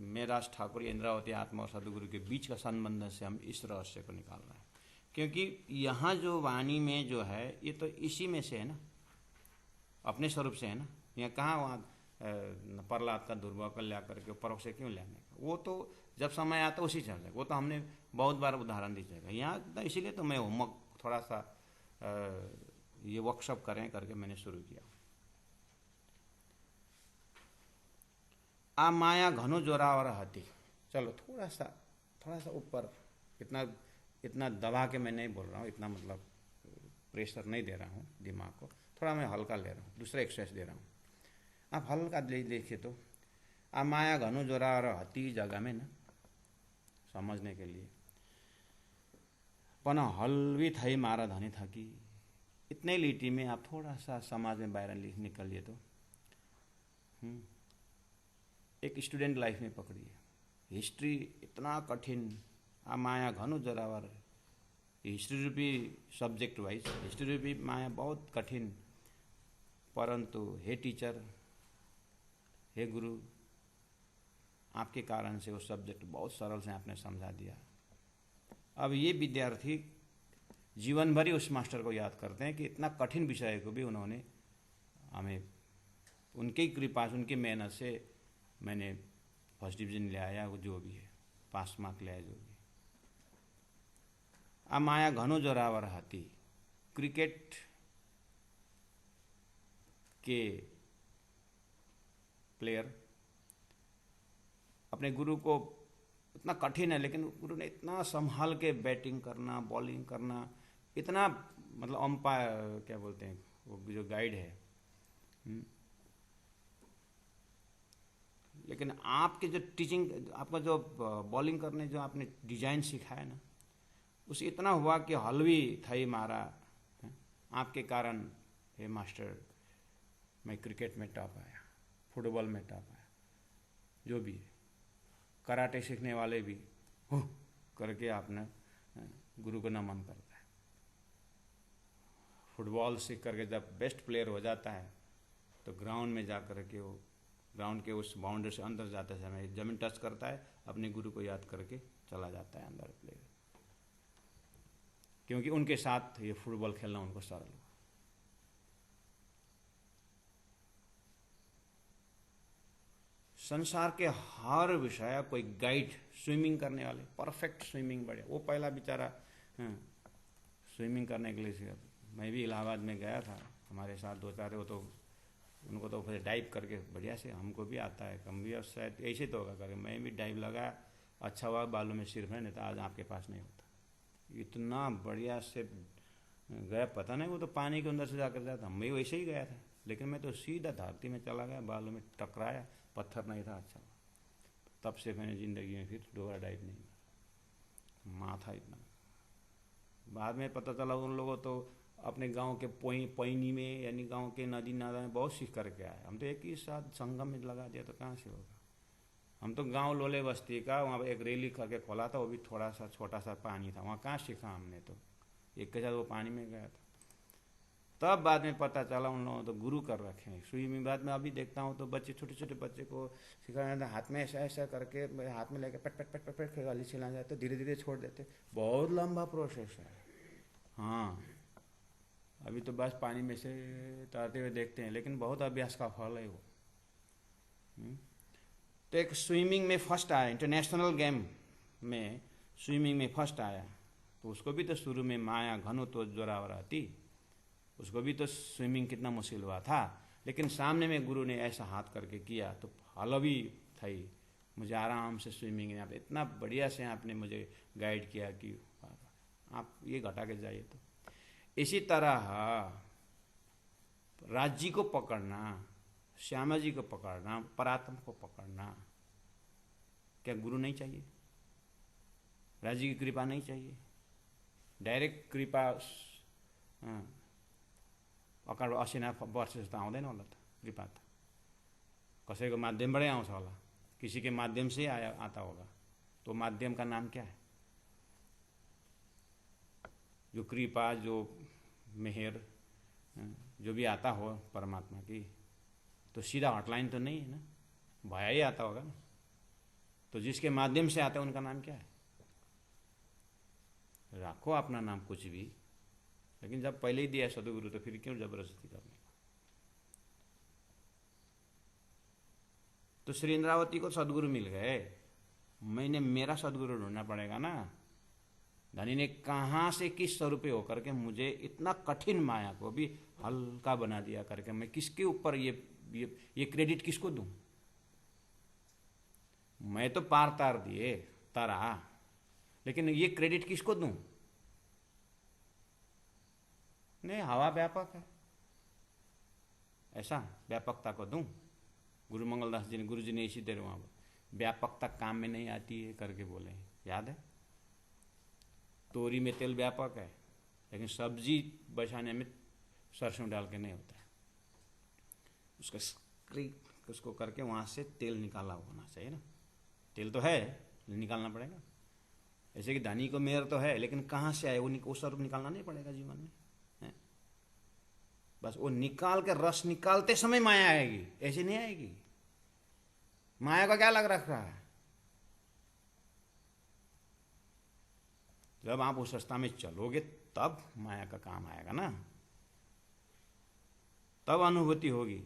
मेराज ठाकुर इंद्रावती आत्मा और सदगुरु के बीच का संबंध से हम इस रहस्य को निकाल रहे हैं। क्योंकि यहाँ जो वाणी में जो है, ये तो इसी में से है ना, अपने स्वरूप से है ना। यहाँ कहाँ वहाँ प्रहलाद का दुर्भाव कर ला करके परोक्ष क्यों लेने का, वो तो जब समय आता उसी चल जाएगा। वो तो हमने बहुत बार उदाहरण दीजिएगा यहाँ, तो इसीलिए तो मैं होमवर्क थोड़ा सा ये वर्कशॉप करें करके मैंने शुरू किया। आ माया घनो जोरावर हती, चलो थोड़ा सा ऊपर, इतना दबा के मैं नहीं बोल रहा हूँ, इतना मतलब प्रेशर नहीं दे रहा हूँ दिमाग को, थोड़ा मैं हल्का ले रहा हूँ, दूसरा एक्सरसाइज दे रहा हूँ। आप हल्का देखिए तो आ माया घनो जोरावर हती जगह में ना समझने के लिए, पण हलवी थई मारा धनी था कि इतने लिटी में आप थोड़ा सा समाज में बाहर निकलिए तो एक स्टूडेंट लाइफ में पकड़िए, हिस्ट्री इतना कठिन, आ माया घनु जरावर, हिस्ट्री रूपी सब्जेक्ट वाइज हिस्ट्री रूपी माया बहुत कठिन, परंतु हे टीचर, हे गुरु, आपके कारण से वो सब्जेक्ट बहुत सरल से आपने समझा दिया। अब ये विद्यार्थी जीवन भर ही उस मास्टर को याद करते हैं कि इतना कठिन विषय को भी उन्होंने हमें, उनकी कृपा से, उनकी मेहनत से मैंने फर्स्ट डिवीजन ले आया, वो जो भी है पास मार्क ले आया जो भी। आ माया घनो जोरावर हाथी, क्रिकेट के प्लेयर अपने गुरु को, इतना कठिन है लेकिन गुरु ने इतना संभाल के बैटिंग करना, बॉलिंग करना, इतना मतलब अंपायर क्या बोलते हैं वो जो गाइड है, लेकिन आपके जो टीचिंग, आपका जो बॉलिंग करने जो आपने डिजाइन सिखाया ना, उसे इतना हुआ कि हलवी थई मारा आपके कारण। हे मास्टर, मैं क्रिकेट में टॉप आया, फुटबॉल में टॉप आया, जो भी है, कराटे सीखने वाले भी हो करके आपने गुरु को नमन करता है। फुटबॉल सीख करके जब बेस्ट प्लेयर हो जाता है तो ग्राउंड में जा कर के वो ग्राउंड के उस बाउंड्री से अंदर जाते समय जमीन टच करता है, अपने गुरु को याद करके चला जाता है अंदर प्लेयर, क्योंकि उनके साथ ये फुटबॉल खेलना उनको सरल हुआ। संसार के हर विषय कोई गाइड, स्विमिंग करने वाले परफेक्ट स्विमिंग बढ़िया, वो पहला बेचारा स्विमिंग करने के लिए, मैं भी इलाहाबाद में गया था, हमारे साथ दो चार, वो तो उनको तो फिर डाइव करके बढ़िया से, हमको भी आता है, कम भी शायद ऐसे तो होगा करके, मैं भी डाइव लगाया, अच्छा हुआ बालों में सिर्फ है, नहीं तो आज आपके पास नहीं होता। इतना बढ़िया से गया, पता नहीं वो तो पानी के अंदर से जाकर जाता, मैं वैसे ही गया था, लेकिन मैं तो सीधा धरती में चला गया, बालों में टकराया, पत्थर नहीं था, अच्छा। तब से मैंने ज़िंदगी में फिर दोबारा डाइव नहीं मारा, माथा इतना। बाद में पता चला उन लोगों तो अपने गांव के पैनी में, यानी गांव के नदी नाला में बहुत सीख करके आए। हम तो एक ही साथ संगम में लगा दिया तो कहाँ से होगा। हम तो गांव लोले बस्ती का, वहाँ एक रेली करके खोला था, वो भी थोड़ा सा छोटा सा पानी था, वहाँ कहाँ सीखा हमने, तो एक के साथ वो पानी में गया था। तब बाद में पता चला उन लोगों तो गुरु कर रखे हैं स्विमिंग। बाद में अभी देखता हूँ तो बच्चे, छोटे छोटे बच्चे को सिखाया जाता है, हाथ में ऐसा ऐसा करके हाथ में लेके पट पट पट पट पट गाली छिला जाते, धीरे धीरे छोड़ देते, बहुत लंबा प्रोसेस है। हाँ, अभी तो बस पानी में से तैरते हुए देखते हैं, लेकिन बहुत अभ्यास का फल है वो। तो एक स्विमिंग में फर्स्ट आया, इंटरनेशनल गेम में स्विमिंग में फर्स्ट आया, तो उसको भी तो शुरू में माया घनो तो जोरावर आती, उसको भी तो स्विमिंग कितना मुश्किल हुआ था, लेकिन सामने में गुरु ने ऐसा हाथ करके किया तो हलवी थी, मुझे आराम से स्विमिंग में इतना बढ़िया से आपने मुझे गाइड किया कि आप ये घटा के जाइए। तो इसी तरह राज जी को पकड़ना, श्यामा जी को पकड़ना, परात्म को पकड़ना, क्या गुरु नहीं चाहिए? राज जी की कृपा नहीं चाहिए? डाइरेक्ट कृपा अकाल 80 वर्ष जस्तो आउँदैन होला त, कृपा त कसैको माध्यमबाटै आउँछ होला, किसी के माध्यम से आता होगा। तो माध्यम का नाम क्या है? जो कृपा, जो मेहर, जो भी आता हो परमात्मा की, तो सीधा हॉटलाइन तो नहीं है ना, भया ही आता होगा ना। तो जिसके माध्यम से आता है उनका नाम क्या है? रखो अपना नाम कुछ भी, लेकिन जब पहले ही दिया सदगुरु तो फिर क्यों जबरदस्ती करने का। तो श्री इंद्रावती को सदगुरु मिल गए, मैंने मेरा सदगुरु ढूंढना पड़ेगा ना। धनी ने कहाँ से किस स्वरूपे होकर के मुझे इतना कठिन माया को भी हल्का बना दिया करके, मैं किसके ऊपर ये क्रेडिट किसको दूं? मैं तो पार तार दिए तारा, लेकिन ये क्रेडिट किसको दूं? नहीं, हवा व्यापक है, ऐसा व्यापकता को दूं? गुरु मंगलदास जी ने, गुरु जी ने इसी देर वहां व्यापकता काम में नहीं आती है करके बोले, याद है? तोरी में तेल व्यापक है, लेकिन सब्जी बचाने में सरसों डाल के नहीं होता है, उसको करके वहां से तेल निकाला होना चाहिए ना। तेल तो है, निकालना पड़ेगा। ऐसे कि धनी को मेयर तो है, लेकिन कहाँ से आए वो स्वरूप निकालना नहीं पड़ेगा जीवन में है? बस वो निकाल के रस निकालते समय माया आएगी, ऐसे नहीं आएगी। माया का क्या लग रखा है? जब आप उस रास्ता में चलोगे तब माया का काम आएगा ना, तब अनुभूति होगी।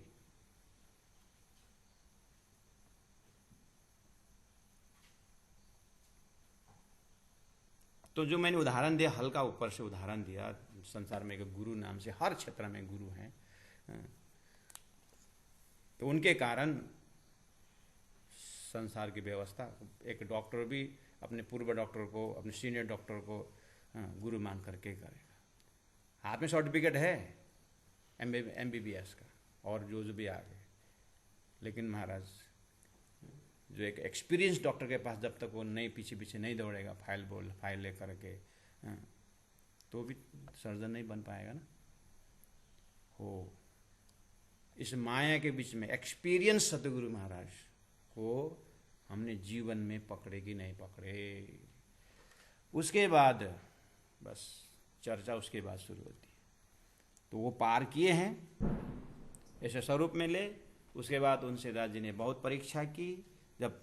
तो जो मैंने उदाहरण दिया, हल्का ऊपर से उदाहरण दिया, संसार में एक गुरु नाम से हर क्षेत्र में गुरु हैं, तो उनके कारण संसार की व्यवस्था, एक डॉक्टर भी अपने पूर्व डॉक्टर को, अपने सीनियर डॉक्टर को गुरु मान करके करेगा। हाथ में सर्टिफिकेट है MBBS का और जो भी आ गए, लेकिन महाराज जो एक एक्सपीरियंस डॉक्टर के पास जब तक वो नहीं पीछे पीछे नहीं दौड़ेगा फाइल ले करके, तो भी सर्जन नहीं बन पाएगा ना। हो इस माया के बीच में एक्सपीरियंस सतगुरु महाराज को हमने जीवन में पकड़े कि नहीं पकड़े, उसके बाद बस चर्चा उसके बाद शुरू होती है। तो वो पार किए हैं ऐसे स्वरूप में ले। उसके बाद उनसे दास जी ने बहुत परीक्षा की, जब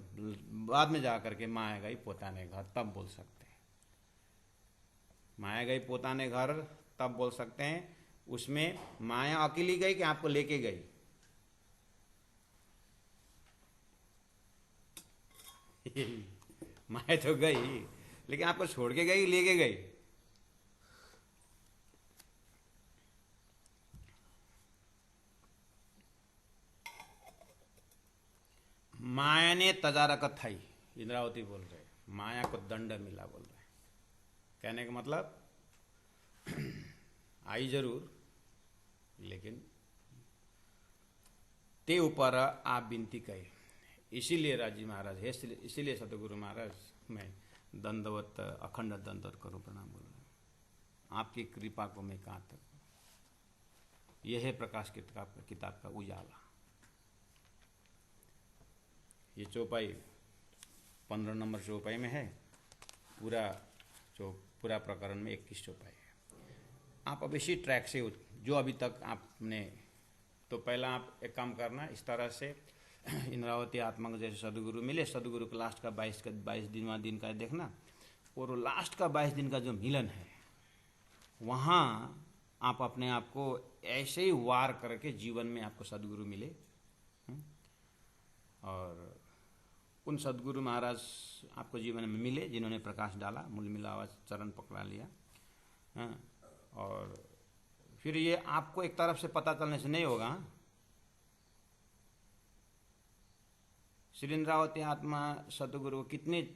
बाद में जाकर के माया गई पोताने घर, तब बोल सकते हैं। माया गई पोताने घर तब बोल सकते हैं। उसमें माया अकेली गई कि आपको लेके गई? माया तो गई, लेकिन आपको छोड़ के गई, लेके गई? माया ने तजारकत थाई, इंद्रावती बोल रहे, माया को दंड मिला बोल रहे। कहने का मतलब आई जरूर, लेकिन ते ऊपर आप विनती कहे। इसीलिए राजी महाराज है, इसीलिए सतगुरु महाराज मैं दंडवत, अखंड दंडवत करूं, प्रणाम बोल रहा हूं। आपकी कृपा को मैं कहाँ तक, यह है प्रकाश किताब का उजाला। ये चौपाई 15 नंबर चौपाई में है, पूरा प्रकरण में 21 चौपाई है। आप अब इसी ट्रैक से जो अभी तक आपने, तो पहला आप एक काम करना, इस तरह से इंद्रावती आत्मा को जैसे सदगुरु मिले, सदगुरु का लास्ट का 22 दिन का देखना, और लास्ट का 22 दिन का जो मिलन है, वहाँ आप अपने आप को ऐसे ही वार करके जीवन में आपको सदगुरु मिले। और उन सदगुरु महाराज आपको जीवन में मिले जिन्होंने प्रकाश डाला, मूल मिला आवाज चरण पकड़ा लिया। और फिर ये आपको एक तरफ से पता चलने से नहीं होगा। श्री इंद्रावती आत्मा सदगुरु को कितने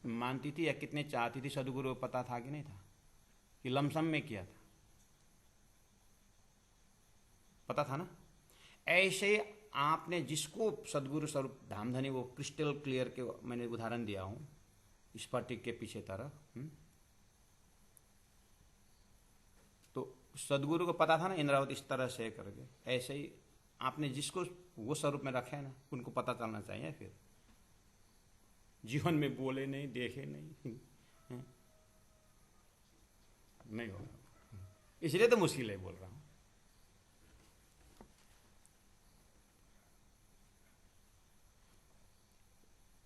मानती थी या कितने चाहती थी, सदगुरु को पता था कि नहीं था, कि लमसम में किया था? पता था ना। ऐसे आपने जिसको सदगुरु स्वरूप धामधनी, वो क्रिस्टल क्लियर के मैंने उदाहरण दिया हूं, स्फटिक के पीछे तरह, तो सदगुरु को पता था ना इंद्रावती इस तरह से करके। ऐसे ही आपने जिसको वो स्वरूप में रखे है ना, उनको पता चलना चाहिए। फिर जीवन में बोले नहीं, देखे नहीं, नहीं होगा। इसलिए तो मुश्किल है बोल रहा हूं।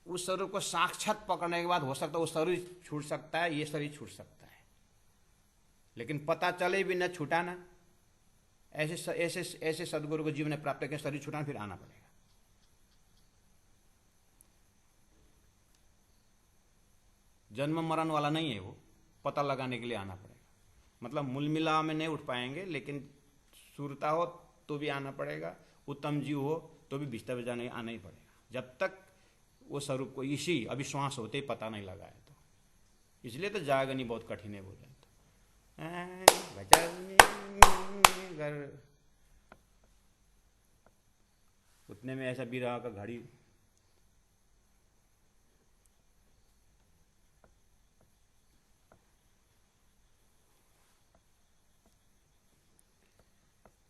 उस स्वरूप को साक्षात पकड़ने के बाद हो सकता है वो शरीर छूट सकता है, ये शरीर छूट सकता है, लेकिन पता चले भी न छूटा ना। ऐसे सदगुरु को जीवन में प्राप्त करके शरीर छुटाना, फिर आना पड़ेगा। जन्म मरण वाला नहीं है वो, पता लगाने के लिए आना पड़ेगा। मतलब मूल मिला में नहीं उठ पाएंगे, लेकिन सुरता हो तो भी आना पड़ेगा, उत्तम जीव हो तो भी बिस्तर पे जाने आना ही पड़ेगा, जब तक वो स्वरूप को इसी अविश्वास होते ही पता नहीं लगा है। तो इसलिए तो जागनी बहुत कठिन है बोले तो। उतने में ऐसा बिरहा का घड़ी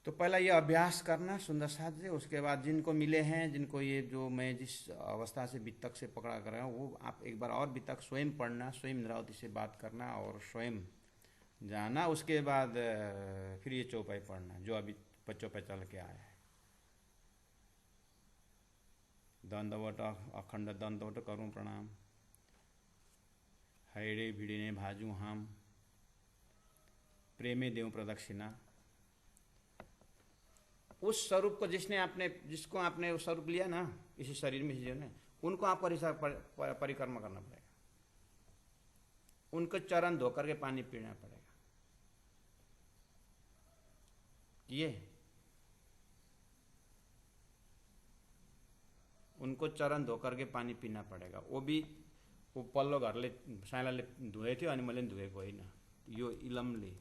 तो पहला ये अभ्यास करना सुंदर साथ से, उसके बाद जिनको मिले हैं, जिनको ये जो मैं जिस अवस्था से वितक से पकड़ा कर रहा हूँ, वो आप एक बार और वितक स्वयं पढ़ना, स्वयं इंद्रावती से बात करना और स्वयं जाना। उसके बाद फिर ये चौपाई पढ़ना जो अभी बच्चों पे चल के आया है। दंडवट अखंड दंडवट करूं प्रणाम, हैरे भिड़े भाजू हम, प्रेमे देव प्रदक्षिणा। उस स्वरूप को जिसको आपने उस स्वरूप लिया ना इसी शरीर में जो ने, उनको आप परिक्रमा करना पड़ेगा, उनको चरण धोकर के पानी पीना पड़ेगा। ये उनको चरण धोकर के पानी पीना पड़ेगा। वो भी वो पल्लो घरले साइलाले धोए थियो अनि मैले धोएको होइन। यो इलमले,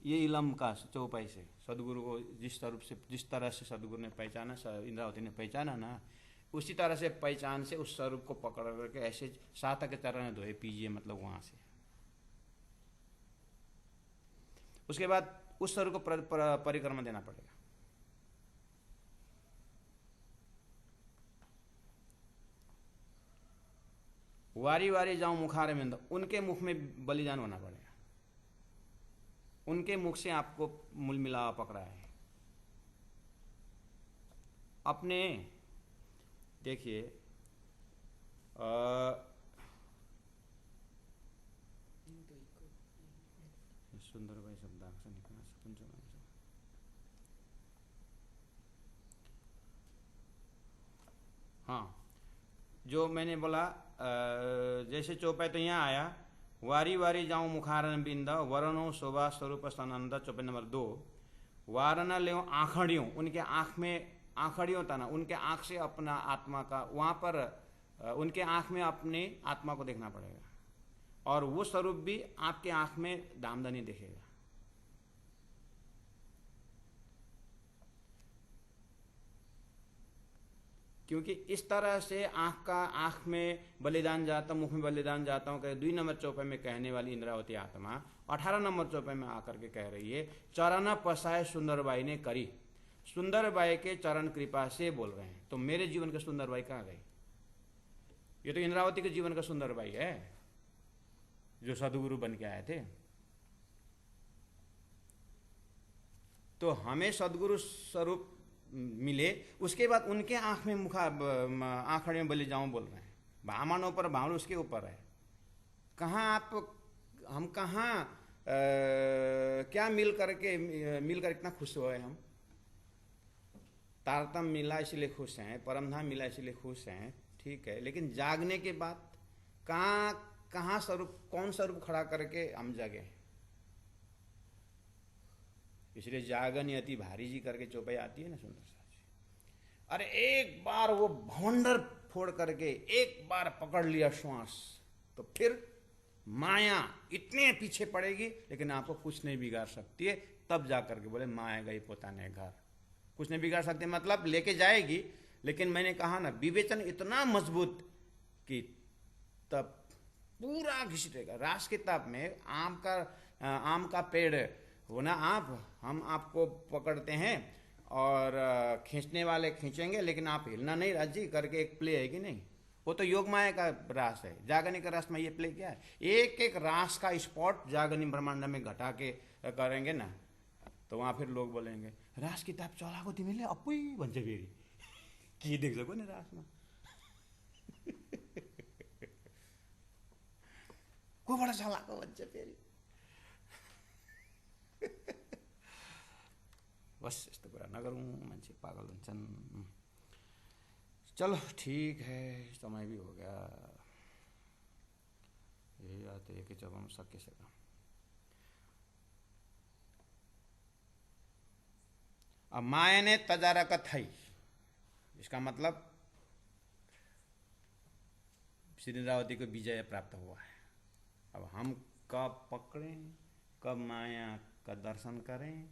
ये इलम का चौपाई से सदगुरु को जिस तरह से सदगुरु ने पहचाना, इंद्रावती ने पहचाना ना, उसी तरह से पहचान से उस स्वरूप को पकड़ करके ऐसे साता के चरण धोए पीजिए, मतलब वहां से। उसके बाद उस स्वरूप को परिक्रमा देना पड़ेगा। वारी वारी जाऊं मुखारे में, उनके मुख में बलिदान होना पड़ेगा। उनके मुख से आपको मूल मिलावा पकड़ा है। अपने देखिए सुंदर भाई शब्द हाँ, जो मैंने बोला जैसे चौपाई तो यहाँ आया, वारी वारी जाऊं मुखारन बिंद वरणों शोभा स्वरूप सनंद। चौपाई नंबर 2, वारना ले आखड़ियों, उनके आँख में आखड़ियों था ना, उनके आँख से अपना आत्मा का, वहाँ पर उनके आँख में अपनी आत्मा को देखना पड़ेगा और वो स्वरूप भी आपके आँख में दामदनी दिखेगा। क्योंकि इस तरह से आँख में बलिदान जाता, मुख में बलिदान जाता हूँ, 2 नंबर चौपाई में कहने वाली इंद्रावती आत्मा 18 नंबर चौपाई में आकर के कह रही है, चरण पसाए सुंदरबाई ने करी। सुंदरबाई के चरण कृपा से बोल रहे हैं। तो मेरे जीवन का सुंदरबाई कहाँ गई? ये तो इंद्रावती के जीवन का सुंदरबाई है जो सदगुरु बन के आए थे। तो हमें सदगुरु स्वरूप मिले, उसके बाद उनके आंख में आंखड़े में बलि जाऊं बोल रहे हैं। भामानों पर भावड़ उसके ऊपर है। कहाँ आप, हम कहाँ क्या मिलकर इतना खुश हुए हम? तारतम मिला इसलिए खुश हैं, परमधाम मिला इसलिए खुश हैं, ठीक है। लेकिन जागने के बाद कहाँ स्वरूप, कौन स्वरूप खड़ा करके हम जागे? इसलिए जागन अति भारी जी करके चौपाई आती है ना सुंदर साथ जी। अरे एक बार वो भवंडर फोड़ करके एक बार पकड़ लिया श्वास, तो फिर माया इतने पीछे पड़ेगी लेकिन आपको कुछ नहीं बिगाड़ सकती है। तब जाकर के बोले माया गई पोताने घर। कुछ नहीं बिगाड़ सकते मतलब लेके जाएगी, लेकिन मैंने कहा ना विवेचन इतना मजबूत कि तब पूरा घिसटेगा। रास किताब में आम का पेड़ हो ना, हम आपको पकड़ते हैं और खींचने वाले खींचेंगे लेकिन आप हिलना नहीं राजी करके एक प्ले है कि नहीं? वो तो योग माया का रास है। जागनी का रास में ये प्ले क्या है? एक एक रास का स्पॉट जागनी ब्रह्मांड में घटा के करेंगे ना, तो वहां फिर लोग बोलेंगे रास किताब चलाको तिमीले अपुई भन्छ फेरि के देख्छ कोनी रासमा कोबाट चलाको भन्छ फेरि। बस यस्तो कुरा नगरौँ, मान्छे पागल हुन्छन्। चलो ठीक है, समय भी हो गया। यही बात है कि जब हम सकेगा अब माया ने तजारा का थई, इसका मतलब श्री इंद्रावती को विजय प्राप्त हुआ है। अब हम कब पकड़ें, कब माया का दर्शन करें,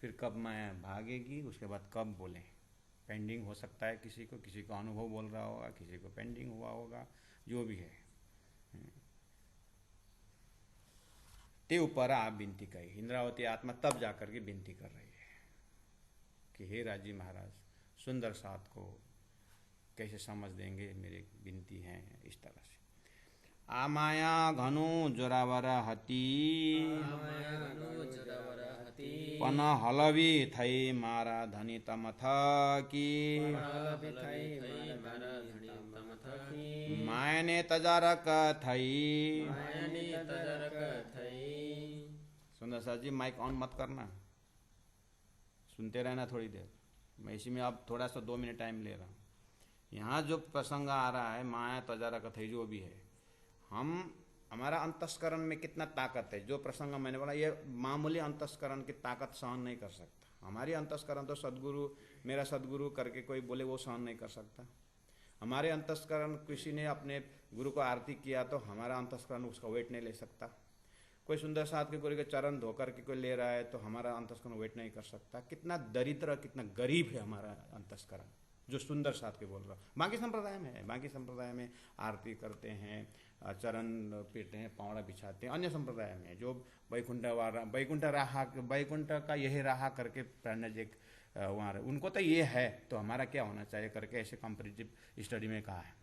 फिर कब माया भागेगी, उसके बाद कब बोलें। पेंडिंग हो सकता है किसी को अनुभव बोल रहा होगा, किसी को पेंडिंग हुआ होगा, जो भी है। ते ऊपर आप विनती कही। इंद्रावती आत्मा तब जाकर के विनती कर रही है कि हे राजी महाराज, सुंदर साथ को कैसे समझ देंगे, मेरी विनती है। इस तरह से आमाया घनु जोरावर हती पन हलवी थई मारा धनी तमथ की मायने तजारक थई। सुंदर साथ जी माइक ऑन मत करना, सुनते रहना थोड़ी देर। मैं इसी में अब थोड़ा सा 2 मिनट टाइम ले रहा हूँ। यहाँ जो प्रसंग आ रहा है माया तजारक थई जो भी है, हमारा अंतस्करण में कितना ताकत है। जो प्रसंग मैंने बोला ये मामूली अंतस्करण की ताकत सहन नहीं कर सकता। हमारी अंतस्करण तो सदगुरु, मेरा सदगुरु करके कोई बोले वो सहन नहीं कर सकता। हमारे अंतस्करण, किसी ने अपने गुरु को आरती किया तो हमारा अंतस्करण उसका वेट नहीं ले सकता। कोई सुंदर साथ के गुरु के चरण धोकर के कोई ले रहा है तो हमारा अंतस्करण वेट नहीं कर सकता। कितना दरिद्र, कितना गरीब है हमारा अंतस्करण, जो सुंदर साथ के बोल रहा हूँ। बाकी संप्रदाय में है, बाकी संप्रदाय में आरती करते हैं, चरण पीटते हैं, पावड़ा बिछाते हैं। अन्य संप्रदाय में जो वैकुंठ का यही राह करके प्रणजिक वहाँ उनको तो ये है, तो हमारा क्या होना चाहिए करके ऐसे कॉम्पिटिटिव स्टडी में कहा है।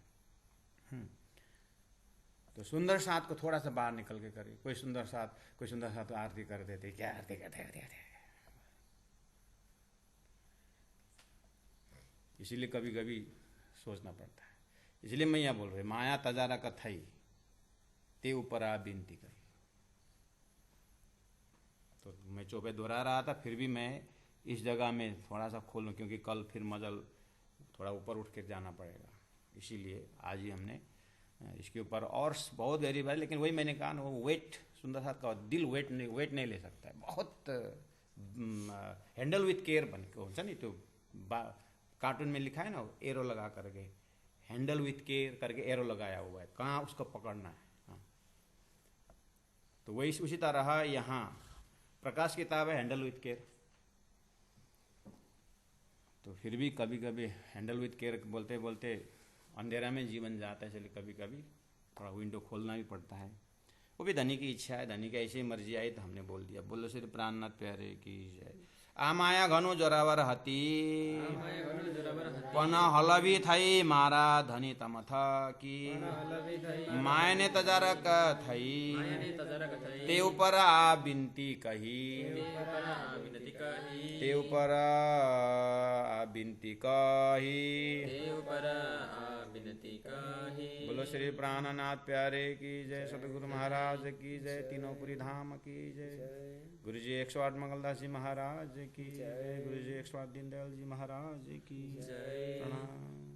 तो सुंदर साथ को थोड़ा सा बाहर निकल के करिए। कोई सुंदर साथ आरती कर देते, क्या आरती करते। इसीलिए कभी कभी सोचना पड़ता है। इसलिए मैं यहाँ बोल रही माया तजारा का थई ते ऊपर आ विनती करी। तो मैं चौपे दोहरा रहा था, फिर भी मैं इस जगह में थोड़ा सा खोलूं, क्योंकि कल फिर मजल थोड़ा ऊपर उठ के जाना पड़ेगा। इसीलिए आज ही हमने इसके ऊपर और बहुत गरीब है, लेकिन वही मैंने कहा ना, वो वेट, सुंदर साथ का दिल वेट नहीं ले सकता है। बहुत हैंडल विथ केयर बन के होता नहीं, तो कार्टून में लिखा है ना, एरो लगा करके, हैंडल विथ केयर करके एरो लगाया हुआ है, कहाँ उसको पकड़ना है। हाँ। तो वही उसी तरह यहाँ प्रकाश किताब है हैंडल विथ केयर। तो फिर भी कभी कभी हैंडल विथ केयर बोलते बोलते अंधेरा में जीवन जाता है, इसलिए कभी कभी थोड़ा विंडो खोलना भी पड़ता है। वो भी धनी की इच्छा है, धनी की ऐसी मर्जी आई तो हमने बोल दिया। बोलो श्री प्राणनाथ प्यारे की जय। आमाया घनु जोरावर हती पन हलवी थई मारा धनी तमथ की मायने तजारक थई ते ऊपर आ विनती कही। ते ऊपर आ विनती कही। बोलो श्री प्राणनाथ प्यारे की जय, सतगुरु महाराज की जय, तीनों धाम की जय, गुरु जी 108 मंगलदास जी महाराज की जय, गुरु जी 108 दीनदयाल जी महाराज की जय। प्रणाम।